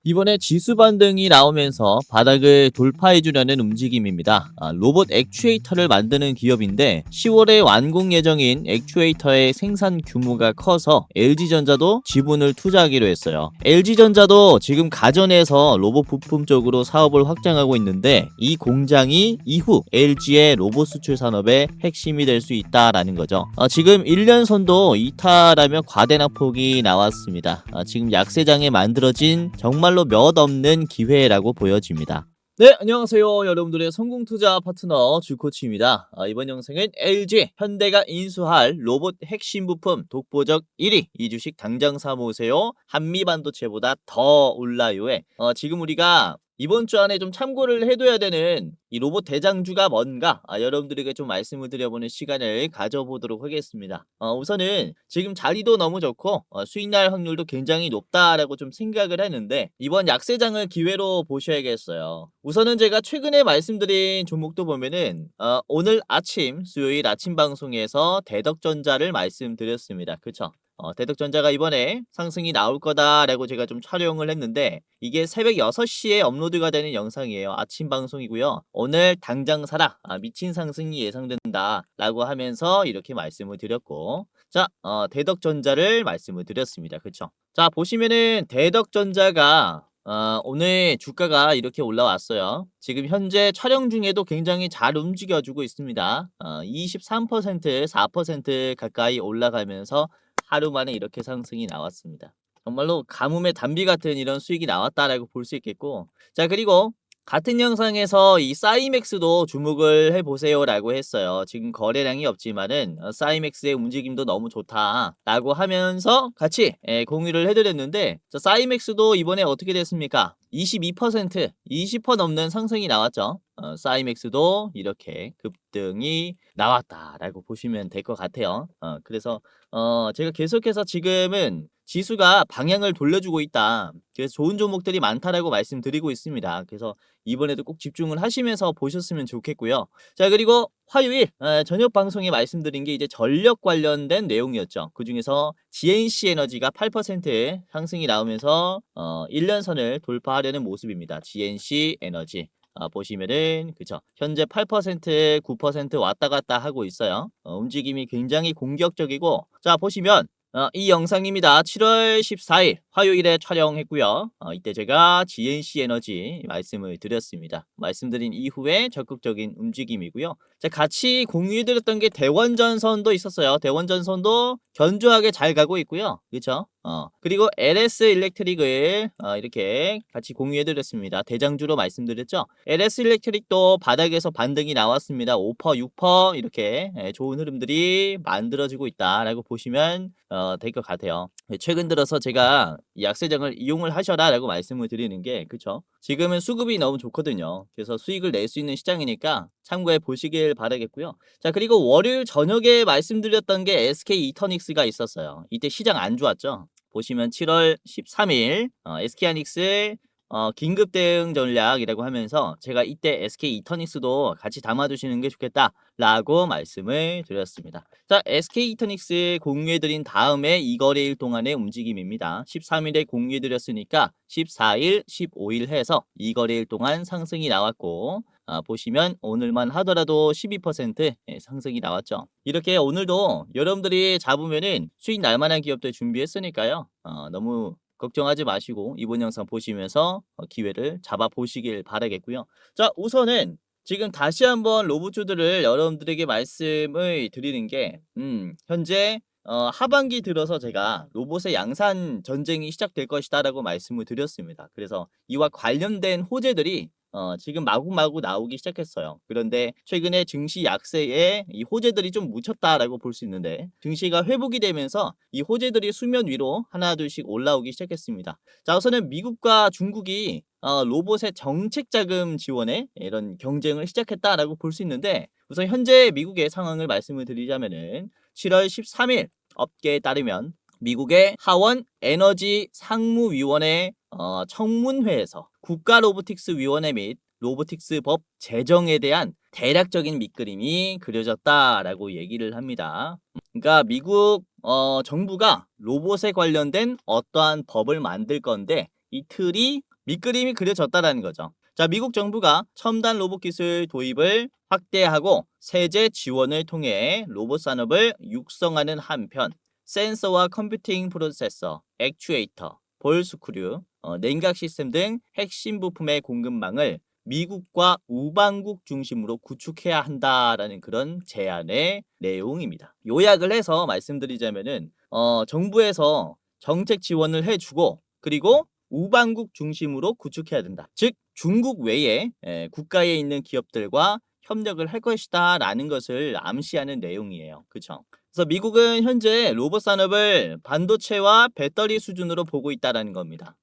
이번에 지수 반등이 나오면서 바닥을 돌파해 주려는 움직임입니다. 로봇 액추에이터를 만드는 기업인데 10월에 완공 예정인 액추에이터의 생산 규모가 커서 LG전자도 지분을 투자하기로 했어요. LG전자도 지금 가전에서 로봇 부품 쪽으로 사업을 확장하고 있는데 이 공장이 이후 LG의 로봇 수출 산업의 핵심이 될 수 있다라는 거죠. 지금 1년 선도 이탈하며 과대낙폭이 나왔습니다. 지금 약세장에 만들어진 정말로 몇 없는 기회라고 보여집니다. 네, 안녕하세요. 여러분들의 성공투자 파트너 주코치입니다. 이번 영상은 LG, 현대가 인수할 로봇 핵심 부품 독보적 1위, 이 주식 당장 사모으세요. 한미반도체보다 더 올라요에 지금 우리가 이번 주 안에 좀 참고를 해둬야 되는 이 로봇 대장주가 뭔가 여러분들에게 좀 말씀을 드려보는 시간을 가져보도록 하겠습니다. 우선은 지금 자리도 너무 좋고 수익 날 확률도 굉장히 높다라고 좀 생각을 하는데 이번 약세장을 기회로 보셔야겠어요. 우선은 제가 최근에 말씀드린 종목도 보면은 오늘 아침 수요일 아침 방송에서 대덕전자를 말씀드렸습니다. 그쵸? 대덕전자가 이번에 상승이 나올 거다라고 제가 좀 촬영을 했는데 이게 새벽 6시에 업로드가 되는 영상이에요. 아침 방송이고요. 오늘 당장 사라. 미친 상승이 예상된다 라고 하면서 이렇게 말씀을 드렸고 자, 대덕전자를 말씀을 드렸습니다. 그쵸? 자, 보시면은 대덕전자가 오늘 주가가 이렇게 올라왔어요. 지금 현재 촬영 중에도 굉장히 잘 움직여주고 있습니다. 23%, 4% 가까이 올라가면서 하루 만에 이렇게 상승이 나왔습니다. 정말로 가뭄의 단비 같은 이런 수익이 나왔다라고 볼 수 있겠고 자, 그리고 같은 영상에서 이 사이맥스도 주목을 해보세요라고 했어요. 지금 거래량이 없지만은 사이맥스의 움직임도 너무 좋다라고 하면서 같이 공유를 해드렸는데 자, 사이맥스도 이번에 어떻게 됐습니까? 22%, 20% 넘는 상승이 나왔죠. 사이맥스도 이렇게 급등이 나왔다라고 보시면 될 것 같아요. 그래서 제가 계속해서 지금은 지수가 방향을 돌려주고 있다. 그래서 좋은 종목들이 많다라고 말씀드리고 있습니다. 그래서 이번에도 꼭 집중을 하시면서 보셨으면 좋겠고요. 자, 그리고 화요일 저녁 방송에 말씀드린 게 이제 전력 관련된 내용이었죠. 그 중에서 GNC 에너지가 8% 상승이 나오면서 1년선을 돌파하려는 모습입니다. GNC 에너지. 보시면은 그쵸, 현재 8% 9% 왔다 갔다 하고 있어요. 움직임이 굉장히 공격적이고 자, 보시면 이 영상입니다. 7월 14일 화요일에 촬영했고요. 이때 제가 GNC 에너지 말씀을 드렸습니다. 말씀드린 이후에 적극적인 움직임이고요. 자, 같이 공유해드렸던 게 대원전선도 있었어요. 대원전선도 견조하게 잘 가고 있고요. 그렇죠? 그리고 LS 일렉트릭을 이렇게 같이 공유해드렸습니다. 대장주로 말씀드렸죠. LS 일렉트릭도 바닥에서 반등이 나왔습니다. 5%, 6% 이렇게 좋은 흐름들이 만들어지고 있다라고 보시면 될 것 같아요. 최근 들어서 제가 이 약세장을 이용을 하셔라 라고 말씀을 드리는 게 그쵸? 지금은 수급이 너무 좋거든요. 그래서 수익을 낼 수 있는 시장이니까 참고해 보시길 바라겠고요. 자, 그리고 월요일 저녁에 말씀드렸던 게 SK 이터닉스가 있었어요. 이때 시장 안 좋았죠? 보시면 7월 13일 SK하이닉스 긴급 대응 전략이라고 하면서 제가 이때 SK 이터닉스도 같이 담아두시는 게 좋겠다라고 말씀을 드렸습니다. 자, SK 이터닉스 공유해드린 다음에 이 거래일 동안의 움직임입니다. 13일에 공유해드렸으니까 14일, 15일 해서 이 거래일 동안 상승이 나왔고 보시면 오늘만 하더라도 12% 상승이 나왔죠. 이렇게 오늘도 여러분들이 잡으면은 수익 날만한 기업들 준비했으니까요. 너무 걱정하지 마시고 이번 영상 보시면서 기회를 잡아보시길 바라겠고요. 자, 우선은 지금 다시 한번 로봇주들을 여러분들에게 말씀을 드리는 게 현재 하반기 들어서 제가 로봇의 양산 전쟁이 시작될 것이다 라고 말씀을 드렸습니다. 그래서 이와 관련된 호재들이 지금 마구마구 나오기 시작했어요. 그런데 최근에 증시 약세에 이 호재들이 좀 묻혔다라고 볼 수 있는데 증시가 회복이 되면서 이 호재들이 수면 위로 하나 둘씩 올라오기 시작했습니다. 자, 우선은 미국과 중국이 로봇의 정책 자금 지원에 이런 경쟁을 시작했다라고 볼 수 있는데 우선 현재 미국의 상황을 말씀을 드리자면은 7월 13일 업계에 따르면 미국의 하원 에너지 상무위원회 청문회에서 국가로보틱스위원회 및 로보틱스법 제정에 대한 대략적인 밑그림이 그려졌다라고 얘기를 합니다. 그러니까 미국 정부가 로봇에 관련된 어떠한 법을 만들 건데 이 틀이 밑그림이 그려졌다라는 거죠. 자, 미국 정부가 첨단 로봇 기술 도입을 확대하고 세제 지원을 통해 로봇 산업을 육성하는 한편 센서와 컴퓨팅 프로세서, 액추에이터, 볼 스크류, 냉각 시스템 등 핵심 부품의 공급망을 미국과 우방국 중심으로 구축해야 한다라는 그런 제안의 내용입니다. 요약을 해서 말씀드리자면은 정부에서 정책 지원을 해주고 그리고 우방국 중심으로 구축해야 된다. 즉 중국 외에 국가에 있는 기업들과 협력을 할 것이다 라는 것을 암시하는 내용이에요. 그렇죠? 그래서 미국은 현재 로봇 산업을 반도체와 배터리 수준으로 보고 있다는 겁니다.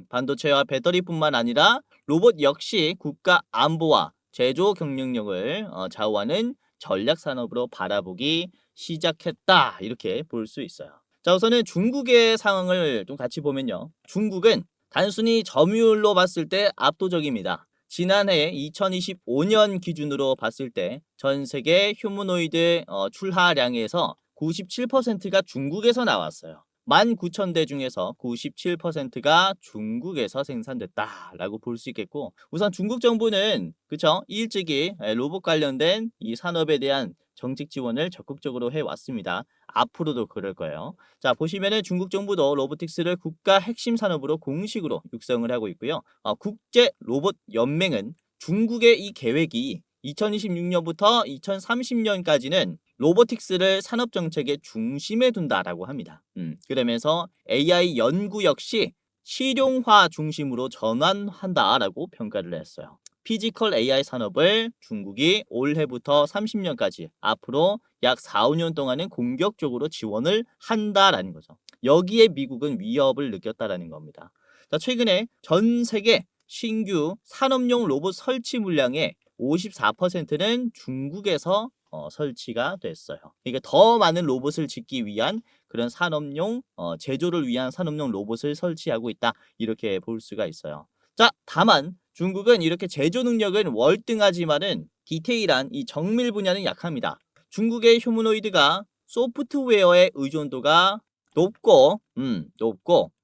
반도체와 배터리뿐만 아니라 로봇 역시 국가 안보와 제조 경쟁력을 좌우하는 전략 산업으로 바라보기 시작했다. 이렇게 볼 수 있어요. 자, 우선은 중국의 상황을 좀 같이 보면요. 중국은 단순히 점유율로 봤을 때 압도적입니다. 지난해 2025년 기준으로 봤을 때 전 세계 휴머노이드 출하량에서 97%가 중국에서 나왔어요. 19,000대 중에서 97%가 중국에서 생산됐다라고 볼 수 있겠고, 우선 중국 정부는 그쵸 일찍이 로봇 관련된 이 산업에 대한 정책 지원을 적극적으로 해왔습니다. 앞으로도 그럴 거예요. 자, 보시면은 중국 정부도 로보틱스를 국가 핵심 산업으로 공식으로 육성을 하고 있고요. 국제 로봇 연맹은 중국의 이 계획이 2026년부터 2030년까지는 로보틱스를 산업 정책의 중심에 둔다라고 합니다. 그러면서 AI 연구 역시 실용화 중심으로 전환한다라고 평가를 했어요. 피지컬 AI 산업을 중국이 올해부터 30년까지 앞으로 약 4, 5년 동안은 공격적으로 지원을 한다라는 거죠. 여기에 미국은 위협을 느꼈다라는 겁니다. 자, 최근에 전 세계 신규 산업용 로봇 설치 물량의 54%는 중국에서 설치가 됐어요. 그러니까 더 많은 로봇을 짓기 위한 그런 산업용 제조를 위한 산업용 로봇을 설치하고 있다. 이렇게 볼 수가 있어요. 자, 다만 중국은 이렇게 제조 능력은 월등하지만은 디테일한 이 정밀 분야는 약합니다. 중국의 휴머노이드가 소프트웨어의 의존도가 높고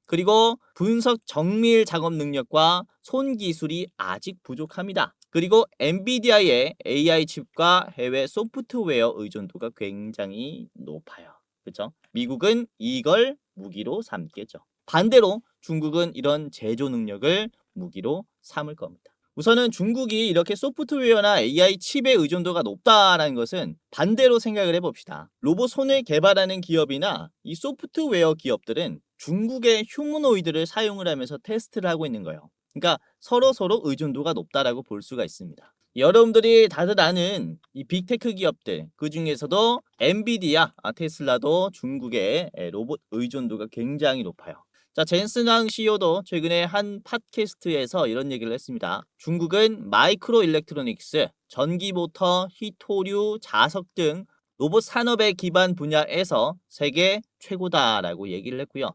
그리고 분석 정밀 작업 능력과 손 기술이 아직 부족합니다. 그리고 엔비디아의 AI 칩과 해외 소프트웨어 의존도가 굉장히 높아요. 그렇죠? 미국은 이걸 무기로 삼겠죠. 반대로 중국은 이런 제조 능력을 무기로 삼을 겁니다. 우선은 중국이 이렇게 소프트웨어나 AI 칩의 의존도가 높다라는 것은 반대로 생각을 해봅시다. 로봇 손을 개발하는 기업이나 이 소프트웨어 기업들은 중국의 휴머노이드를 사용을 하면서 테스트를 하고 있는 거예요. 그러니까 서로 의존도가 높다라고 볼 수가 있습니다. 여러분들이 다들 아는 이 빅테크 기업들 그 중에서도 엔비디아, 테슬라도 중국의 로봇 의존도가 굉장히 높아요. 자, 젠슨 황 CEO도 최근에 한 팟캐스트에서 이런 얘기를 했습니다. 중국은 마이크로 일렉트로닉스, 전기모터, 히토류, 자석 등 로봇 산업의 기반 분야에서 세계 최고다라고 얘기를 했고요.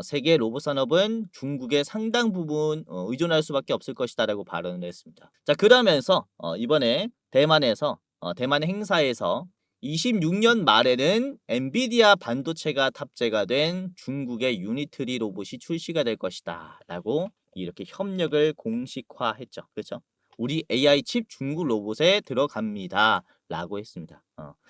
세계 로봇 산업은 중국의 상당 부분 의존할 수밖에 없을 것이다라고 발언을 했습니다. 자, 그러면서 이번에 대만 행사에서 26년 말에는 엔비디아 반도체가 탑재가 된 중국의 유니트리 로봇이 출시가 될 것이다 라고 이렇게 협력을 공식화했죠. 그렇죠? 우리 AI 칩 중국 로봇에 들어갑니다 라고 했습니다.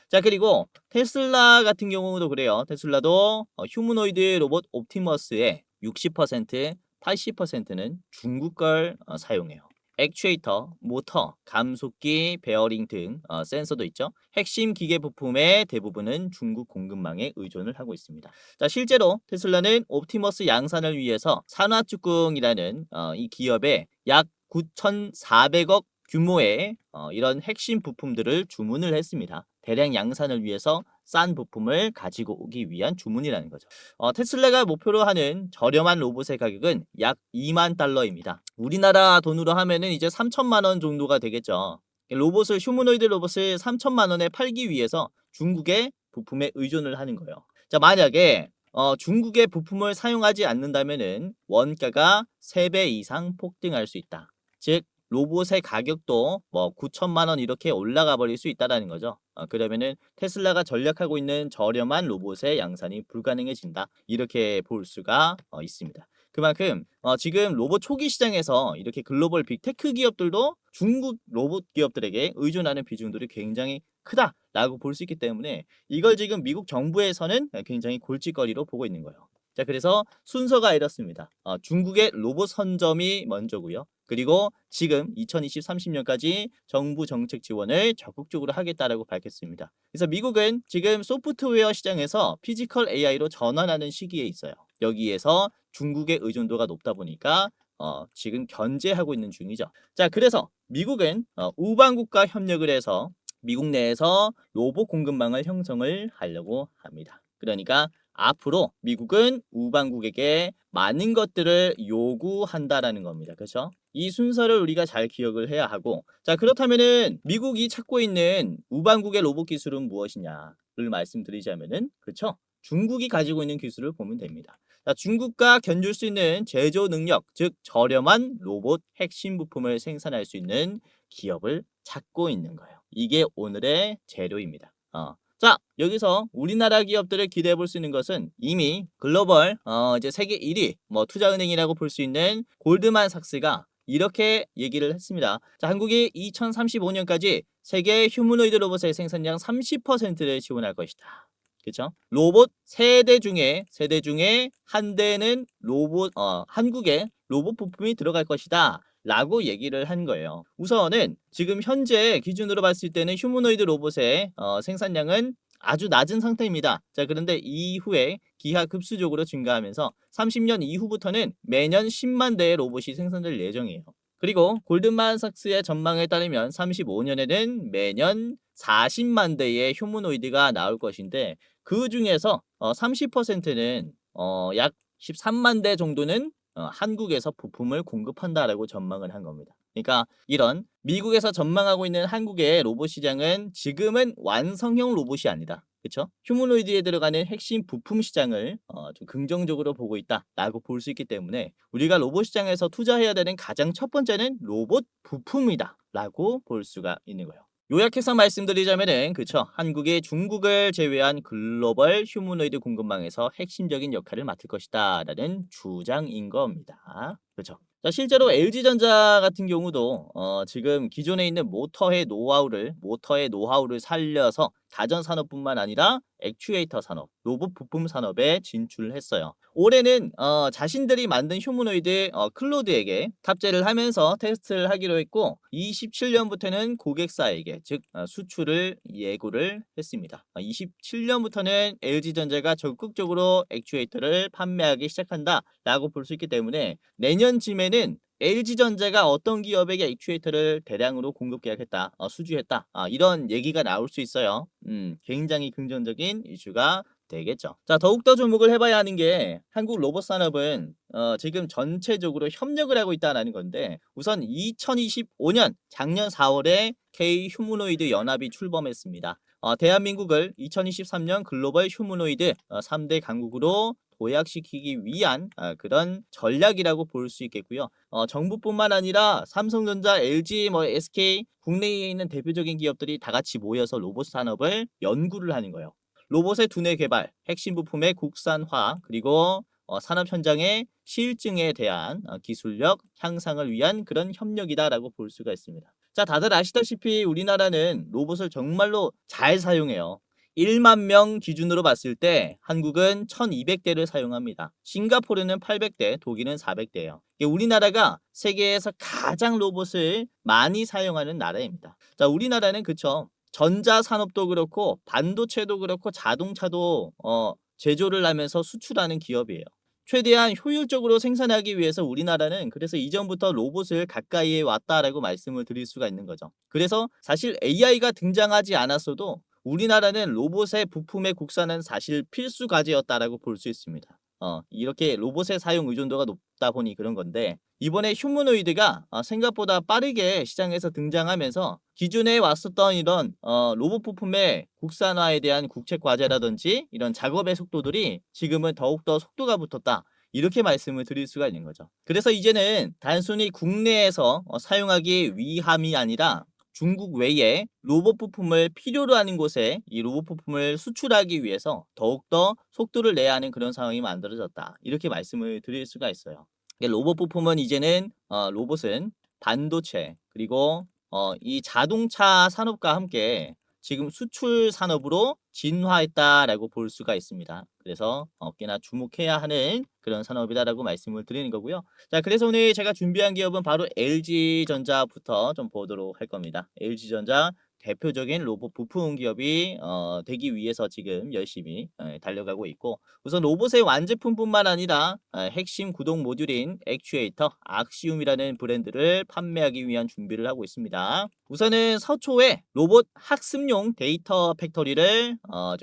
자, 그리고 테슬라 같은 경우도 그래요. 테슬라도 휴머노이드 로봇 옵티머스의 60%, 80%는 중국 걸 사용해요. 액추에이터, 모터, 감속기, 베어링 등 센서도 있죠. 핵심 기계 부품의 대부분은 중국 공급망에 의존을 하고 있습니다. 자, 실제로 테슬라는 옵티머스 양산을 위해서 산화축궁이라는 이 기업에 약 9,400억 규모의 이런 핵심 부품들을 주문을 했습니다. 대량 양산을 위해서 싼 부품을 가지고 오기 위한 주문이라는 거죠. 테슬라가 목표로 하는 저렴한 로봇의 가격은 약 2만 달러입니다. 우리나라 돈으로 하면은 이제 3천만 원 정도가 되겠죠. 휴머노이드 로봇을 3천만 원에 팔기 위해서 중국의 부품에 의존을 하는 거예요. 자, 만약에 중국의 부품을 사용하지 않는다면은 원가가 3배 이상 폭등할 수 있다. 즉 로봇의 가격도 뭐 9천만 원 이렇게 올라가 버릴 수 있다라는 거죠. 그러면은 테슬라가 전략하고 있는 저렴한 로봇의 양산이 불가능해진다. 이렇게 볼 수가 있습니다. 그만큼 지금 로봇 초기 시장에서 이렇게 글로벌 빅테크 기업들도 중국 로봇 기업들에게 의존하는 비중들이 굉장히 크다라고 볼 수 있기 때문에 이걸 지금 미국 정부에서는 굉장히 골칫거리로 보고 있는 거예요. 자, 그래서 순서가 이렇습니다. 중국의 로봇 선점이 먼저고요. 그리고 지금 2030년까지 정부 정책 지원을 적극적으로 하겠다라고 밝혔습니다. 그래서 미국은 지금 소프트웨어 시장에서 피지컬 AI로 전환하는 시기에 있어요. 여기에서 중국의 의존도가 높다 보니까 지금 견제하고 있는 중이죠. 자, 그래서 미국은 우방국과 협력을 해서 미국 내에서 로봇 공급망을 형성을 하려고 합니다. 그러니까 앞으로 미국은 우방국에게 많은 것들을 요구한다라는 겁니다. 그렇죠? 이 순서를 우리가 잘 기억을 해야 하고, 자, 그렇다면은 미국이 찾고 있는 우방국의 로봇 기술은 무엇이냐를 말씀드리자면은, 그렇죠? 중국이 가지고 있는 기술을 보면 됩니다. 자, 중국과 견줄 수 있는 제조 능력, 즉 저렴한 로봇 핵심 부품을 생산할 수 있는 기업을 찾고 있는 거예요. 이게 오늘의 재료입니다. 자, 여기서 우리나라 기업들을 기대해 볼 수 있는 것은 이미 글로벌 이제 세계 1위 투자은행이라고 볼 수 있는 골드만삭스가 이렇게 얘기를 했습니다. 자, 한국이 2035년까지 세계 휴머노이드 로봇의 생산량 30%를 지원할 것이다. 그렇죠? 로봇 세대 중에 한 대는 로봇 한국에 로봇 부품이 들어갈 것이다. 라고 얘기를 한 거예요. 우선은 지금 현재 기준으로 봤을 때는 휴머노이드 로봇의 생산량은 아주 낮은 상태입니다. 자, 그런데 이후에 기하급수적으로 증가하면서 30년 이후부터는 매년 10만 대의 로봇이 생산될 예정이에요. 그리고 골든만삭스의 전망에 따르면 35년에는 매년 40만 대의 휴머노이드가 나올 것인데 그 중에서 30%는 약 13만 대 정도는 한국에서 부품을 공급한다라고 전망을 한 겁니다. 그러니까 이런 미국에서 전망하고 있는 한국의 로봇 시장은 지금은 완성형 로봇이 아니다. 그렇죠? 휴머노이드에 들어가는 핵심 부품 시장을 좀 긍정적으로 보고 있다라고 볼 수 있기 때문에 우리가 로봇 시장에서 투자해야 되는 가장 첫 번째는 로봇 부품이다라고 볼 수가 있는 거예요. 요약해서 말씀드리자면은 그쵸, 한국이 중국을 제외한 글로벌 휴머노이드 공급망에서 핵심적인 역할을 맡을 것이다 라는 주장인 겁니다. 그렇죠. 자, 실제로 LG전자 같은 경우도 지금 기존에 있는 모터의 노하우를 살려서 가전 산업뿐만 아니라 액추에이터 산업, 로봇 부품 산업에 진출을 했어요. 올해는 자신들이 만든 휴머노이드 클로드에게 탑재를 하면서 테스트를 하기로 했고 27년부터는 고객사에게 즉 수출을 예고를 했습니다. 27년부터는 LG전자가 적극적으로 액추에이터를 판매하기 시작한다라고 볼 수 있기 때문에 내년쯤에는 LG전자가 어떤 기업에게 액추에이터를 대량으로 공급 계약했다, 수주했다, 이런 얘기가 나올 수 있어요. 굉장히 긍정적인 이슈가 되겠죠. 자, 더욱더 주목을 해봐야 하는 게 한국 로봇 산업은 지금 전체적으로 협력을 하고 있다는 건데 우선 2025년 작년 4월에 K 휴머노이드 연합이 출범했습니다. 대한민국을 2023년 글로벌 휴머노이드 3대 강국으로 도약시키기 위한 그런 전략이라고 볼 수 있겠고요. 정부뿐만 아니라 삼성전자, LG, SK 국내에 있는 대표적인 기업들이 다 같이 모여서 로봇 산업을 연구를 하는 거예요. 로봇의 두뇌 개발, 핵심 부품의 국산화, 그리고 산업 현장의 실증에 대한 기술력 향상을 위한 그런 협력이다라고 볼 수가 있습니다. 자, 다들 아시다시피 우리나라는 로봇을 정말로 잘 사용해요. 1만 명 기준으로 봤을 때 한국은 1200대를 사용합니다. 싱가포르는 800대, 독일은 400대예요. 우리나라가 세계에서 가장 로봇을 많이 사용하는 나라입니다. 자, 우리나라는 그쵸, 전자산업도 그렇고 반도체도 그렇고 자동차도 제조를 하면서 수출하는 기업이에요. 최대한 효율적으로 생산하기 위해서 우리나라는 그래서 이전부터 로봇을 가까이에 왔다라고 말씀을 드릴 수가 있는 거죠. 그래서 사실 AI가 등장하지 않았어도 우리나라는 로봇의 부품의 국산은 사실 필수 과제였다라고 볼 수 있습니다. 이렇게 로봇의 사용 의존도가 높다 보니 그런 건데 이번에 휴머노이드가 생각보다 빠르게 시장에서 등장하면서 기존에 왔었던 이런 로봇 부품의 국산화에 대한 국책 과제라든지 이런 작업의 속도들이 지금은 더욱더 속도가 붙었다. 이렇게 말씀을 드릴 수가 있는 거죠. 그래서 이제는 단순히 국내에서 사용하기 위함이 아니라 중국 외에 로봇 부품을 필요로 하는 곳에 이 로봇 부품을 수출하기 위해서 더욱더 속도를 내야 하는 그런 상황이 만들어졌다. 이렇게 말씀을 드릴 수가 있어요. 로봇 부품은 이제는 로봇은 반도체 그리고 이 자동차 산업과 함께 지금 수출 산업으로 진화했다라고 볼 수가 있습니다. 그래서 꽤나 주목해야 하는 그런 산업이다라고 말씀을 드리는 거고요. 자, 그래서 오늘 제가 준비한 기업은 바로 LG전자부터 좀 보도록 할 겁니다. LG전자 대표적인 로봇 부품 기업이 되기 위해서 지금 열심히 달려가고 있고, 우선 로봇의 완제품뿐만 아니라 핵심 구동 모듈인 액추에이터 악시움이라는 브랜드를 판매하기 위한 준비를 하고 있습니다. 우선은 서초에 로봇 학습용 데이터 팩토리를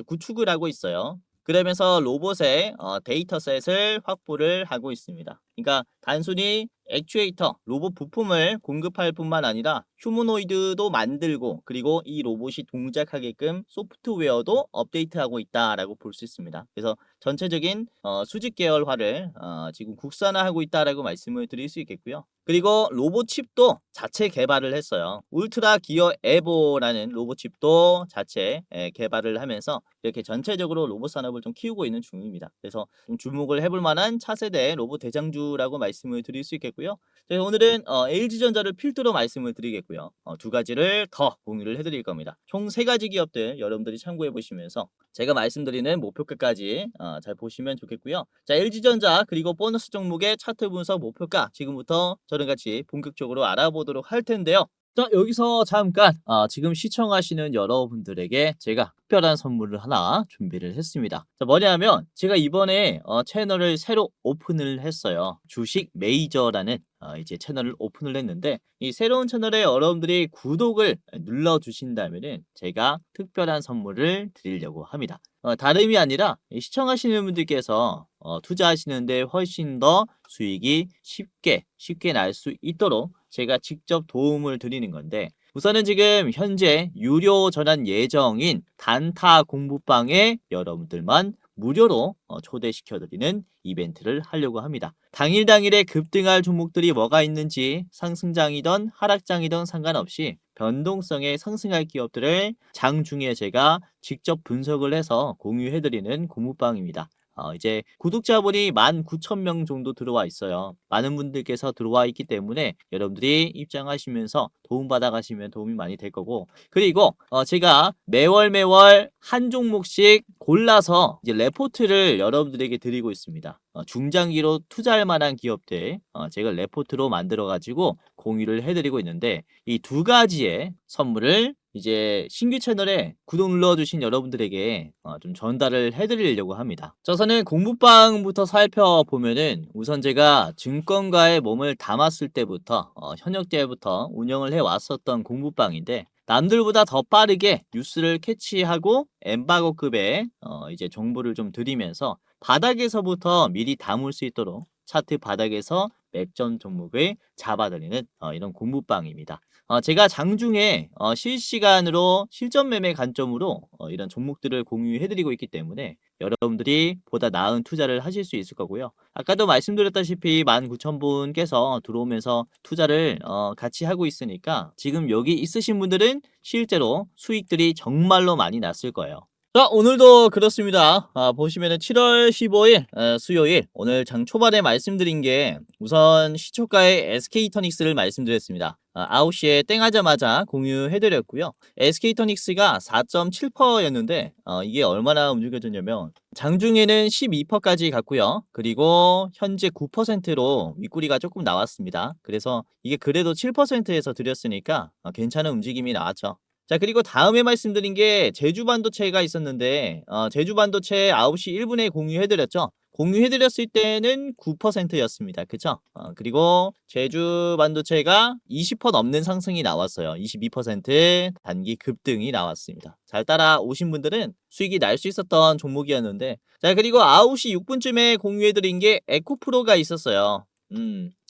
구축을 하고 있어요. 그러면서 로봇의 데이터셋을 확보를 하고 있습니다. 그러니까 단순히 액추에이터, 로봇 부품을 공급할 뿐만 아니라 휴머노이드도 만들고, 그리고 이 로봇이 동작하게끔 소프트웨어도 업데이트하고 있다라고 볼 수 있습니다. 그래서 전체적인 수직 계열화를 지금 국산화하고 있다라고 말씀을 드릴 수 있겠고요. 그리고 로봇 칩도 자체 개발을 했어요. 울트라 기어 에보라는 로봇 칩도 자체 개발을 하면서 이렇게 전체적으로 로봇 산업을 좀 키우고 있는 중입니다. 그래서 좀 주목을 해볼 만한 차세대 로봇 대장주라고 말씀을 드릴 수 있겠고요. 자, 오늘은 LG전자를 필두로 말씀을 드리겠고요. 두 가지를 더 공유를 해드릴 겁니다. 총 세 가지 기업들 여러분들이 참고해 보시면서 제가 말씀드리는 목표가까지 잘 보시면 좋겠고요. 자, LG전자 그리고 보너스 종목의 차트 분석 목표가 지금부터 저랑 같이 본격적으로 알아보도록 할 텐데요. 자, 여기서 잠깐 지금 시청하시는 여러분들에게 제가 특별한 선물을 하나 준비를 했습니다. 자, 뭐냐면 제가 이번에 채널을 새로 오픈을 했어요. 주식 메이저라는 이제 채널을 오픈을 했는데, 이 새로운 채널에 여러분들이 구독을 눌러 주신다면은 제가 특별한 선물을 드리려고 합니다. 다름이 아니라 시청하시는 분들께서 투자하시는데 훨씬 더 수익이 쉽게 날 수 있도록 제가 직접 도움을 드리는 건데, 우선은 지금 현재 유료 전환 예정인 단타 공부방에 여러분들만 무료로 초대시켜드리는 이벤트를 하려고 합니다. 당일에 급등할 종목들이 뭐가 있는지 상승장이든 하락장이든 상관없이 변동성에 상승할 기업들을 장중에 제가 직접 분석을 해서 공유해드리는 공부방입니다. 이제 구독자분이 19,000명 정도 들어와 있어요. 많은 분들께서 들어와 있기 때문에 여러분들이 입장하시면서 도움받아 가시면 도움이 많이 될 거고, 그리고 제가 매월 한 종목씩 골라서 이제 레포트를 여러분들에게 드리고 있습니다. 중장기로 투자할 만한 기업들 제가 레포트로 만들어 가지고 공유를 해드리고 있는데, 이 두 가지의 선물을 이제 신규 채널에 구독 눌러주신 여러분들에게 좀 전달을 해드리려고 합니다. 우선은 공부방부터 살펴보면은, 우선 제가 증권가에 몸을 담았을 때부터 현역 때부터 운영을 해왔었던 공부방인데, 남들보다 더 빠르게 뉴스를 캐치하고 엠바고급의 이제 정보를 좀 드리면서 바닥에서부터 미리 담을 수 있도록 차트 바닥에서 맥점 종목을 잡아드리는 이런 공부방입니다. 제가 장중에 실시간으로 실전 매매 관점으로 이런 종목들을 공유해드리고 있기 때문에 여러분들이 보다 나은 투자를 하실 수 있을 거고요. 아까도 말씀드렸다시피 19,000분께서 들어오면서 투자를 같이 하고 있으니까 지금 여기 있으신 분들은 실제로 수익들이 정말로 많이 났을 거예요. 자, 오늘도 그렇습니다. 보시면은 7월 15일 수요일, 오늘 장 초반에 말씀드린 게 우선 시초가의 SK이터닉스를 말씀드렸습니다. 9시에 땡하자마자 공유해드렸고요. SK이터닉스가 4.7%였는데 이게 얼마나 움직여졌냐면 장중에는 12%까지 갔고요. 그리고 현재 9%로 윗꼬리가 조금 나왔습니다. 그래서 이게 그래도 7%에서 드렸으니까 괜찮은 움직임이 나왔죠. 자, 그리고 다음에 말씀드린 게 제주반도체가 있었는데 제주반도체 9시 1분에 공유해드렸죠. 공유해드렸을 때는 9%였습니다. 그쵸? 그리고 제주반도체가 20% 넘는 상승이 나왔어요. 22% 단기 급등이 나왔습니다. 잘 따라오신 분들은 수익이 날 수 있었던 종목이었는데, 자, 그리고 9시 6분쯤에 공유해드린 게 에코프로가 있었어요.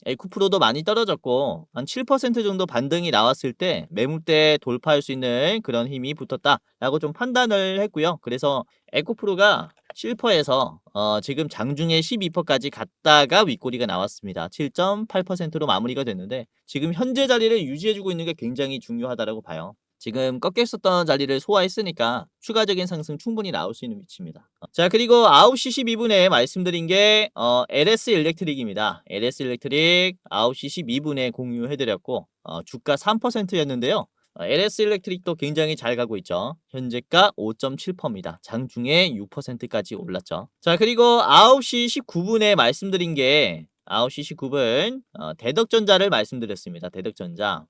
에쿠프로도 많이 떨어졌고 한 7% 정도 반등이 나왔을 때 매물대 돌파할 수 있는 그런 힘이 붙었다라고 좀 판단을 했고요. 그래서 에코프로가 실퍼에서 지금 장중에 12%까지 갔다가 윗꼬리가 나왔습니다. 7.8%로 마무리가 됐는데 지금 현재 자리를 유지해주고 있는 게 굉장히 중요하다라고 봐요. 지금 꺾였었던 자리를 소화했으니까 추가적인 상승 충분히 나올 수 있는 위치입니다. 자, 그리고 9시 12분에 말씀드린 게 LS 일렉트릭입니다. LS 일렉트릭 9시 12분에 공유해드렸고 주가 3%였는데요. LS 일렉트릭도 굉장히 잘 가고 있죠. 현재가 5.7%입니다. 장중에 6%까지 올랐죠. 자, 그리고 9시 19분에 말씀드린 게 9시 19분 대덕전자를 말씀드렸습니다. 대덕전자.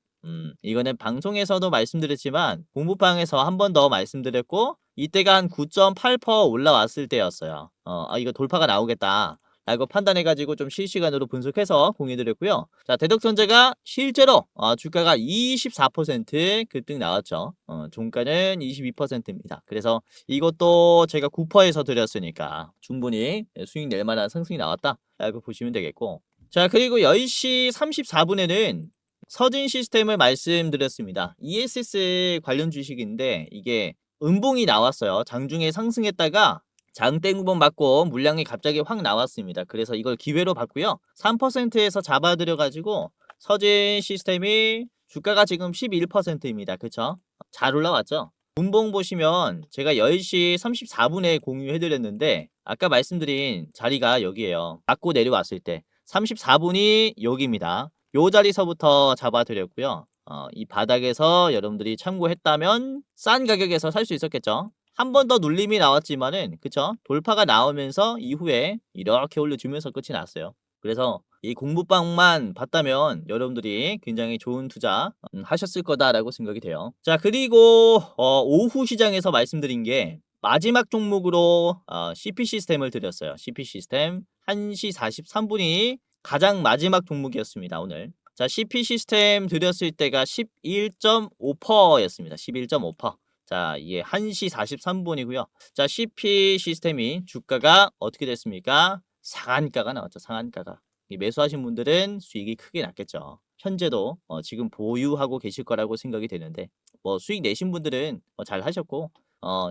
이거는 방송에서도 말씀드렸지만 공부방에서 한 번 더 말씀드렸고 이때가 한 9.8% 올라왔을 때였어요. 이거 돌파가 나오겠다 라고 판단해가지고 좀 실시간으로 분석해서 공유드렸고요. 자, 대덕전자가 실제로 주가가 24% 급등 나왔죠. 종가는 22%입니다. 그래서 이것도 제가 9%에서 드렸으니까 충분히 수익 낼 만한 상승이 나왔다 라고 보시면 되겠고, 자, 그리고 10시 34분에는 서진 시스템을 말씀드렸습니다. ESS 관련 주식인데 이게 음봉이 나왔어요. 장중에 상승했다가 장대응봉 맞고 물량이 갑자기 확 나왔습니다. 그래서 이걸 기회로 봤고요. 3%에서 잡아들여가지고 서진 시스템이 주가가 지금 11%입니다. 그쵸? 잘 올라왔죠? 음봉 보시면 제가 10시 34분에 공유해드렸는데 아까 말씀드린 자리가 여기에요. 맞고 내려왔을 때 34분이 여기입니다. 요 자리서부터 잡아드렸고요. 이 바닥에서 여러분들이 참고했다면 싼 가격에서 살 수 있었겠죠. 한 번 더 눌림이 나왔지만은 그쵸? 돌파가 나오면서 이후에 이렇게 올려주면서 끝이 났어요. 그래서 이 공부방만 봤다면 여러분들이 굉장히 좋은 투자 하셨을 거다라고 생각이 돼요. 자, 그리고 오후 시장에서 말씀드린 게 마지막 종목으로 CP 시스템을 드렸어요. CP 시스템 1시 43분이 가장 마지막 종목이었습니다. 오늘. 자, CP 시스템 드렸을 때가 11.5%였습니다. 11.5%. 자, 이게 1시 43분이고요. 자, CP 시스템이 주가가 어떻게 됐습니까? 상한가가 나왔죠. 상한가가. 매수하신 분들은 수익이 크게 났겠죠. 현재도 지금 보유하고 계실 거라고 생각이 되는데 뭐 수익 내신 분들은 잘 하셨고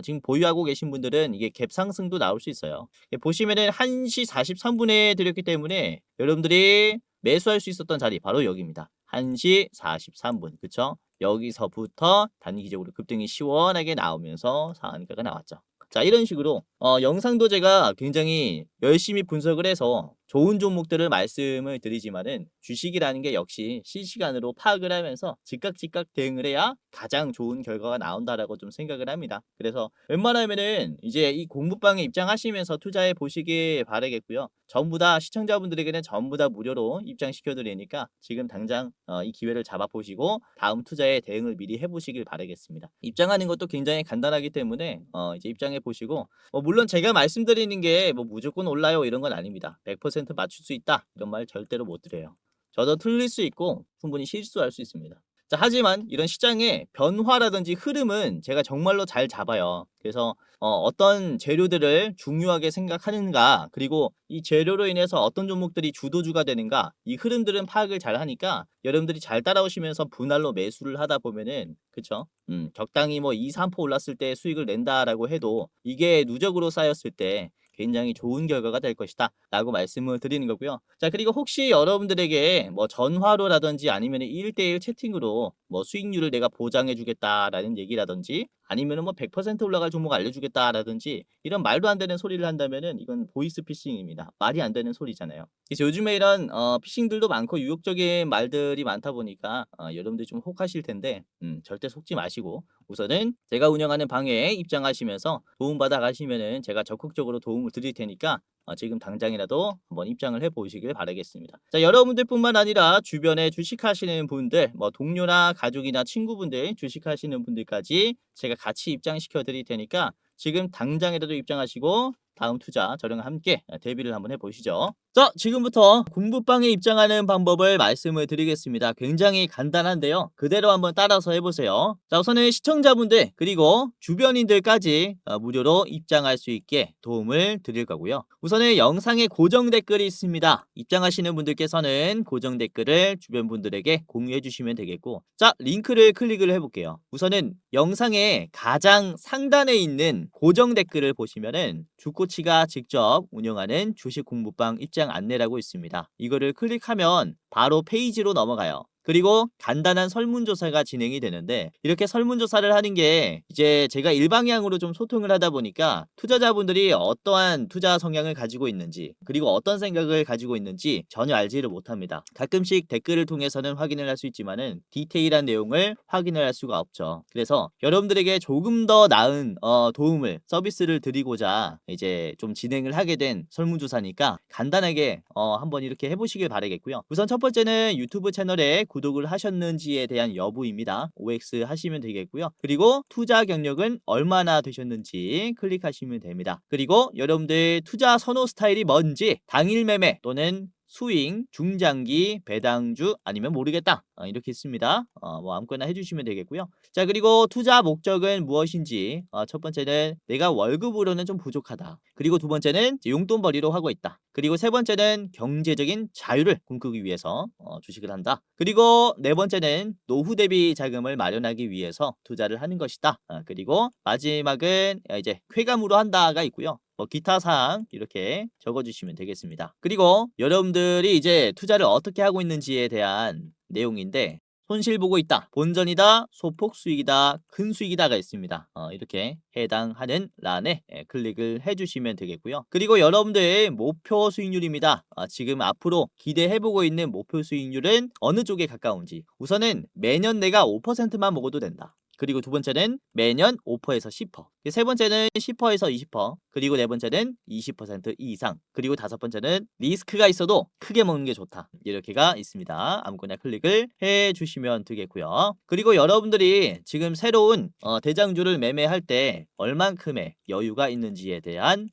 지금 보유하고 계신 분들은 이게 갭 상승도 나올 수 있어요. 보시면은 1시 43분에 드렸기 때문에 여러분들이 매수할 수 있었던 자리 바로 여기입니다. 1시 43분. 그쵸? 여기서부터 단기적으로 급등이 시원하게 나오면서 상한가가 나왔죠. 자, 이런 식으로 영상도 제가 굉장히 열심히 분석을 해서 좋은 종목들을 말씀을 드리지만은 주식이라는 게 역시 실시간으로 파악을 하면서 즉각 대응을 해야 가장 좋은 결과가 나온다라고 좀 생각을 합니다. 그래서 웬만하면은 이제 이 공부방에 입장하시면서 투자해 보시길 바라겠고요. 전부 다 시청자분들에게는 전부 다 무료로 입장시켜 드리니까 지금 당장 이 기회를 잡아 보시고 다음 투자에 대응을 미리 해 보시길 바라겠습니다. 입장하는 것도 굉장히 간단하기 때문에 이제 입장해 보시고 물론 제가 말씀드리는 게 뭐 무조건 올라요 이런 건 아닙니다. 100% 맞출 수 있다 이런 말 절대로 못 드려요. 저도 틀릴 수 있고 충분히 실수할 수 있습니다. 자, 하지만 이런 시장의 변화라든지 흐름은 제가 정말로 잘 잡아요. 그래서 어떤 재료들을 중요하게 생각하는가, 그리고 이 재료로 인해서 어떤 종목들이 주도주가 되는가, 이 흐름들은 파악을 잘 하니까 여러분들이 잘 따라오시면서 분할로 매수를 하다 보면은 그쵸? 적당히 뭐 2, 3% 올랐을 때 수익을 낸다라고 해도 이게 누적으로 쌓였을 때 굉장히 좋은 결과가 될 것이다 라고 말씀을 드리는 거고요. 자, 그리고 혹시 여러분들에게 뭐 전화로라든지 아니면 1대1 채팅으로 뭐 수익률을 내가 보장해 주겠다라는 얘기라든지 아니면은 뭐 100% 올라갈 종목 알려주겠다라든지 이런 말도 안 되는 소리를 한다면은 이건 보이스 피싱입니다. 말이 안 되는 소리잖아요. 그래서 요즘에 이런 피싱들도 많고 유혹적인 말들이 많다 보니까 여러분들이 좀 혹하실 텐데 절대 속지 마시고 우선은 제가 운영하는 방에 입장하시면서 도움받아 가시면은 제가 적극적으로 도움을 드릴 테니까 지금 당장이라도 한번 입장을 해보시길 바라겠습니다. 자, 여러분들뿐만 아니라 주변에 주식하시는 분들, 뭐 동료나 가족이나 친구분들, 주식하시는 분들까지 제가 같이 입장시켜 드릴 테니까 지금 당장이라도 입장하시고 다음 투자 저랑 함께 대비를 한번 해보시죠. 자, 지금부터 공부방에 입장하는 방법을 말씀을 드리겠습니다. 굉장히 간단한데요. 그대로 한번 따라서 해보세요. 자, 우선은 시청자분들 그리고 주변인들까지 무료로 입장할 수 있게 도움을 드릴 거고요. 우선은 영상에 고정 댓글이 있습니다. 입장하시는 분들께서는 고정 댓글을 주변 분들에게 공유해 주시면 되겠고, 자, 링크를 클릭을 해볼게요. 우선은 영상의 가장 상단에 있는 고정 댓글을 보시면은 주코치가 직접 운영하는 주식 공부방 입장 안내라고 있습니다. 이거를 클릭하면 바로 페이지로 넘어가요. 그리고 간단한 설문조사가 진행이 되는데, 이렇게 설문조사를 하는 게 이제 제가 일방향으로 좀 소통을 하다 보니까 투자자분들이 어떠한 투자 성향을 가지고 있는지, 그리고 어떤 생각을 가지고 있는지 전혀 알지를 못합니다. 가끔씩 댓글을 통해서는 확인을 할 수 있지만은 디테일한 내용을 확인을 할 수가 없죠. 그래서 여러분들에게 조금 더 나은 도움을, 서비스를 드리고자 이제 좀 진행을 하게 된 설문조사니까 간단하게 한번 이렇게 해보시길 바라겠고요. 우선 첫 번째는 유튜브 채널에 구독을 하셨는지에 대한 여부입니다. OX 하시면 되겠고요. 그리고 투자 경력은 얼마나 되셨는지 클릭하시면 됩니다. 그리고 여러분들 투자 선호 스타일이 뭔지, 당일 매매 또는 스윙, 중장기, 배당주 아니면 모르겠다, 이렇게 있습니다. 뭐 아무거나 해주시면 되겠고요. 자, 그리고 투자 목적은 무엇인지, 첫 번째는 내가 월급으로는 좀 부족하다. 그리고 두 번째는 용돈벌이로 하고 있다. 그리고 세 번째는 경제적인 자유를 꿈꾸기 위해서 주식을 한다. 그리고 네 번째는 노후 대비 자금을 마련하기 위해서 투자를 하는 것이다. 그리고 마지막은 이제 쾌감으로 한다가 있고요. 기타 사항 이렇게 적어주시면 되겠습니다. 그리고 여러분들이 이제 투자를 어떻게 하고 있는지에 대한 내용인데, 손실 보고 있다, 본전이다, 소폭 수익이다, 큰 수익이다가 있습니다. 이렇게 해당하는 란에 클릭을 해주시면 되겠고요. 그리고 여러분들의 목표 수익률입니다. 지금 앞으로 기대해보고 있는 목표 수익률은 어느 쪽에 가까운지, 우선은 매년 내가 5%만 먹어도 된다. 그리고 두 번째는 매년 5%에서 10%, 세 번째는 10%에서 20%, 그리고 네 번째는 20% 이상, 그리고 다섯 번째는 리스크가 있어도 크게 먹는 게 좋다. 이렇게가 있습니다. 아무거나 클릭을 해주시면 되겠고요. 그리고 여러분들이 지금 새로운 대장주를 매매할 때 얼만큼의 여유가 있는지에 대한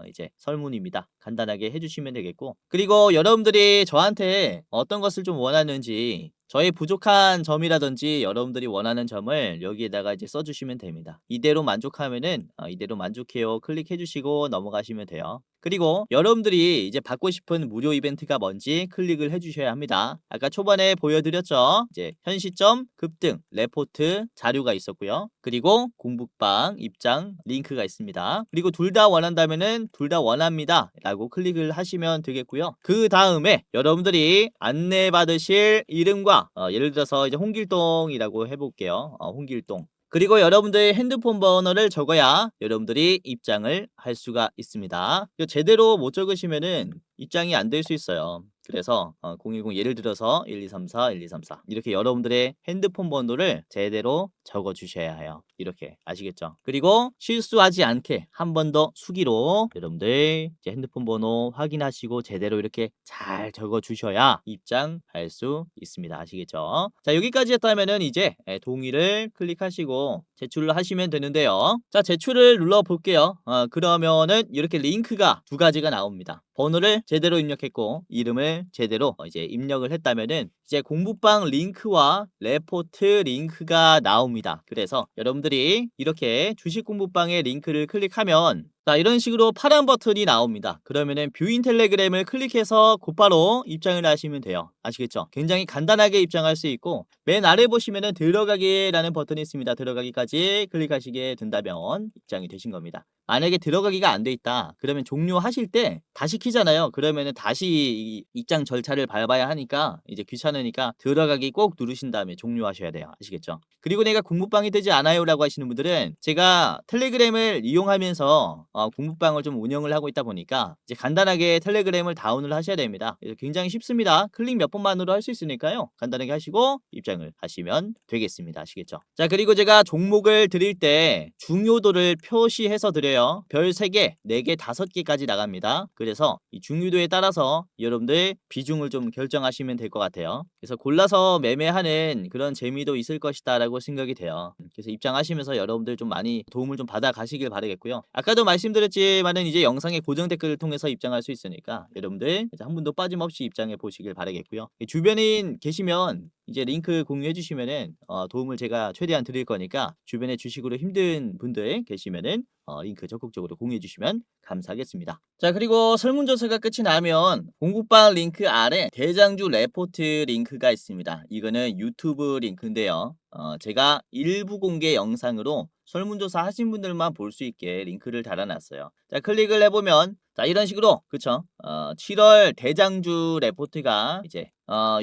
이제 설문입니다. 간단하게 해주시면 되겠고, 그리고 여러분들이 저한테 어떤 것을 좀 원하는지, 저의 부족한 점이라든지 여러분들이 원하는 점을 여기에다가 이제 써주시면 됩니다. 이대로 만족하면은 이대로 만족해요 클릭해 주시고 넘어가시면 돼요. 그리고 여러분들이 이제 받고 싶은 무료 이벤트가 뭔지 클릭을 해주셔야 합니다. 아까 초반에 보여드렸죠. 이제 현 시점, 급등, 레포트, 자료가 있었고요. 그리고 공부방 입장 링크가 있습니다. 그리고 둘 다 원한다면은 둘 다 원합니다 라고 클릭을 하시면 되겠고요. 그 다음에 여러분들이 안내받으실 이름과 예를 들어서 이제 홍길동이라고 해볼게요. 홍길동. 그리고 여러분들의 핸드폰 번호를 적어야 여러분들이 입장을 할 수가 있습니다. 제대로 못 적으시면은 입장이 안 될 수 있어요. 그래서 010 예를 들어서 1234 1234 이렇게 여러분들의 핸드폰 번호를 제대로 적어 주셔야 해요. 이렇게 아시겠죠? 그리고 실수하지 않게 한 번 더 수기로 여러분들 이제 핸드폰 번호 확인하시고 제대로 이렇게 잘 적어 주셔야 입장할 수 있습니다. 아시겠죠? 자, 여기까지 했다면은 이제 동의를 클릭하시고 제출을 하시면 되는데요. 자, 제출을 눌러 볼게요. 그러면은 이렇게 링크가 두 가지가 나옵니다. 번호를 제대로 입력했고 이름을 제대로 이제 입력을 했다면은 이제 공부방 링크와 레포트 링크가 나옵니다. 그래서 여러분들이 이렇게 주식 공부방의 링크를 클릭하면 자, 이런 식으로 파란 버튼이 나옵니다. 그러면은 뷰인 텔레그램을 클릭해서 곧바로 입장을 하시면 돼요. 아시겠죠? 굉장히 간단하게 입장할 수 있고, 맨 아래 보시면은 들어가기라는 버튼이 있습니다. 들어가기까지 클릭하시게 된다면 입장이 되신 겁니다. 만약에 들어가기가 안 돼 있다 그러면 종료하실 때 다시 키잖아요. 그러면은 다시 입장 절차를 밟아야 하니까 이제 귀찮으니까 들어가기 꼭 누르신 다음에 종료하셔야 돼요. 아시겠죠? 그리고 내가 공부방이 되지 않아요 라고 하시는 분들은 제가 텔레그램을 이용하면서 공부방을 좀 운영을 하고 있다 보니까 이제 간단하게 텔레그램을 다운을 하셔야 됩니다. 굉장히 쉽습니다. 클릭 몇 번만으로 할 수 있으니까요. 간단하게 하시고 입장을 하시면 되겠습니다. 아시겠죠? 자, 그리고 제가 종목을 드릴 때 중요도를 표시해서 드려요. 보세요. 별 3개, 4개, 5개까지 나갑니다. 그래서 이 중요도에 따라서 여러분들 비중을 좀 결정하시면 될 것 같아요. 그래서 골라서 매매하는 그런 재미도 있을 것이다 라고 생각이 돼요. 그래서 입장하시면서 여러분들 좀 많이 도움을 좀 받아 가시길 바라겠고요. 아까도 말씀드렸지만은 이제 영상의 고정 댓글을 통해서 입장할 수 있으니까 여러분들 이제 한 분도 빠짐없이 입장해 보시길 바라겠고요. 주변인 계시면 이제 링크 공유해 주시면은 도움을 제가 최대한 드릴 거니까 주변에 주식으로 힘든 분들 계시면은 링크 적극적으로 공유해 주시면 감사하겠습니다. 자, 그리고 설문조사가 끝이 나면 공부방 링크 아래 대장주 레포트 링크가 있습니다. 이거는 유튜브 링크인데요. 제가 일부 공개 영상으로 설문조사 하신 분들만 볼 수 있게 링크를 달아놨어요. 자, 클릭을 해보면 자, 이런 식으로 그쵸? 7월 대장주 레포트가 이제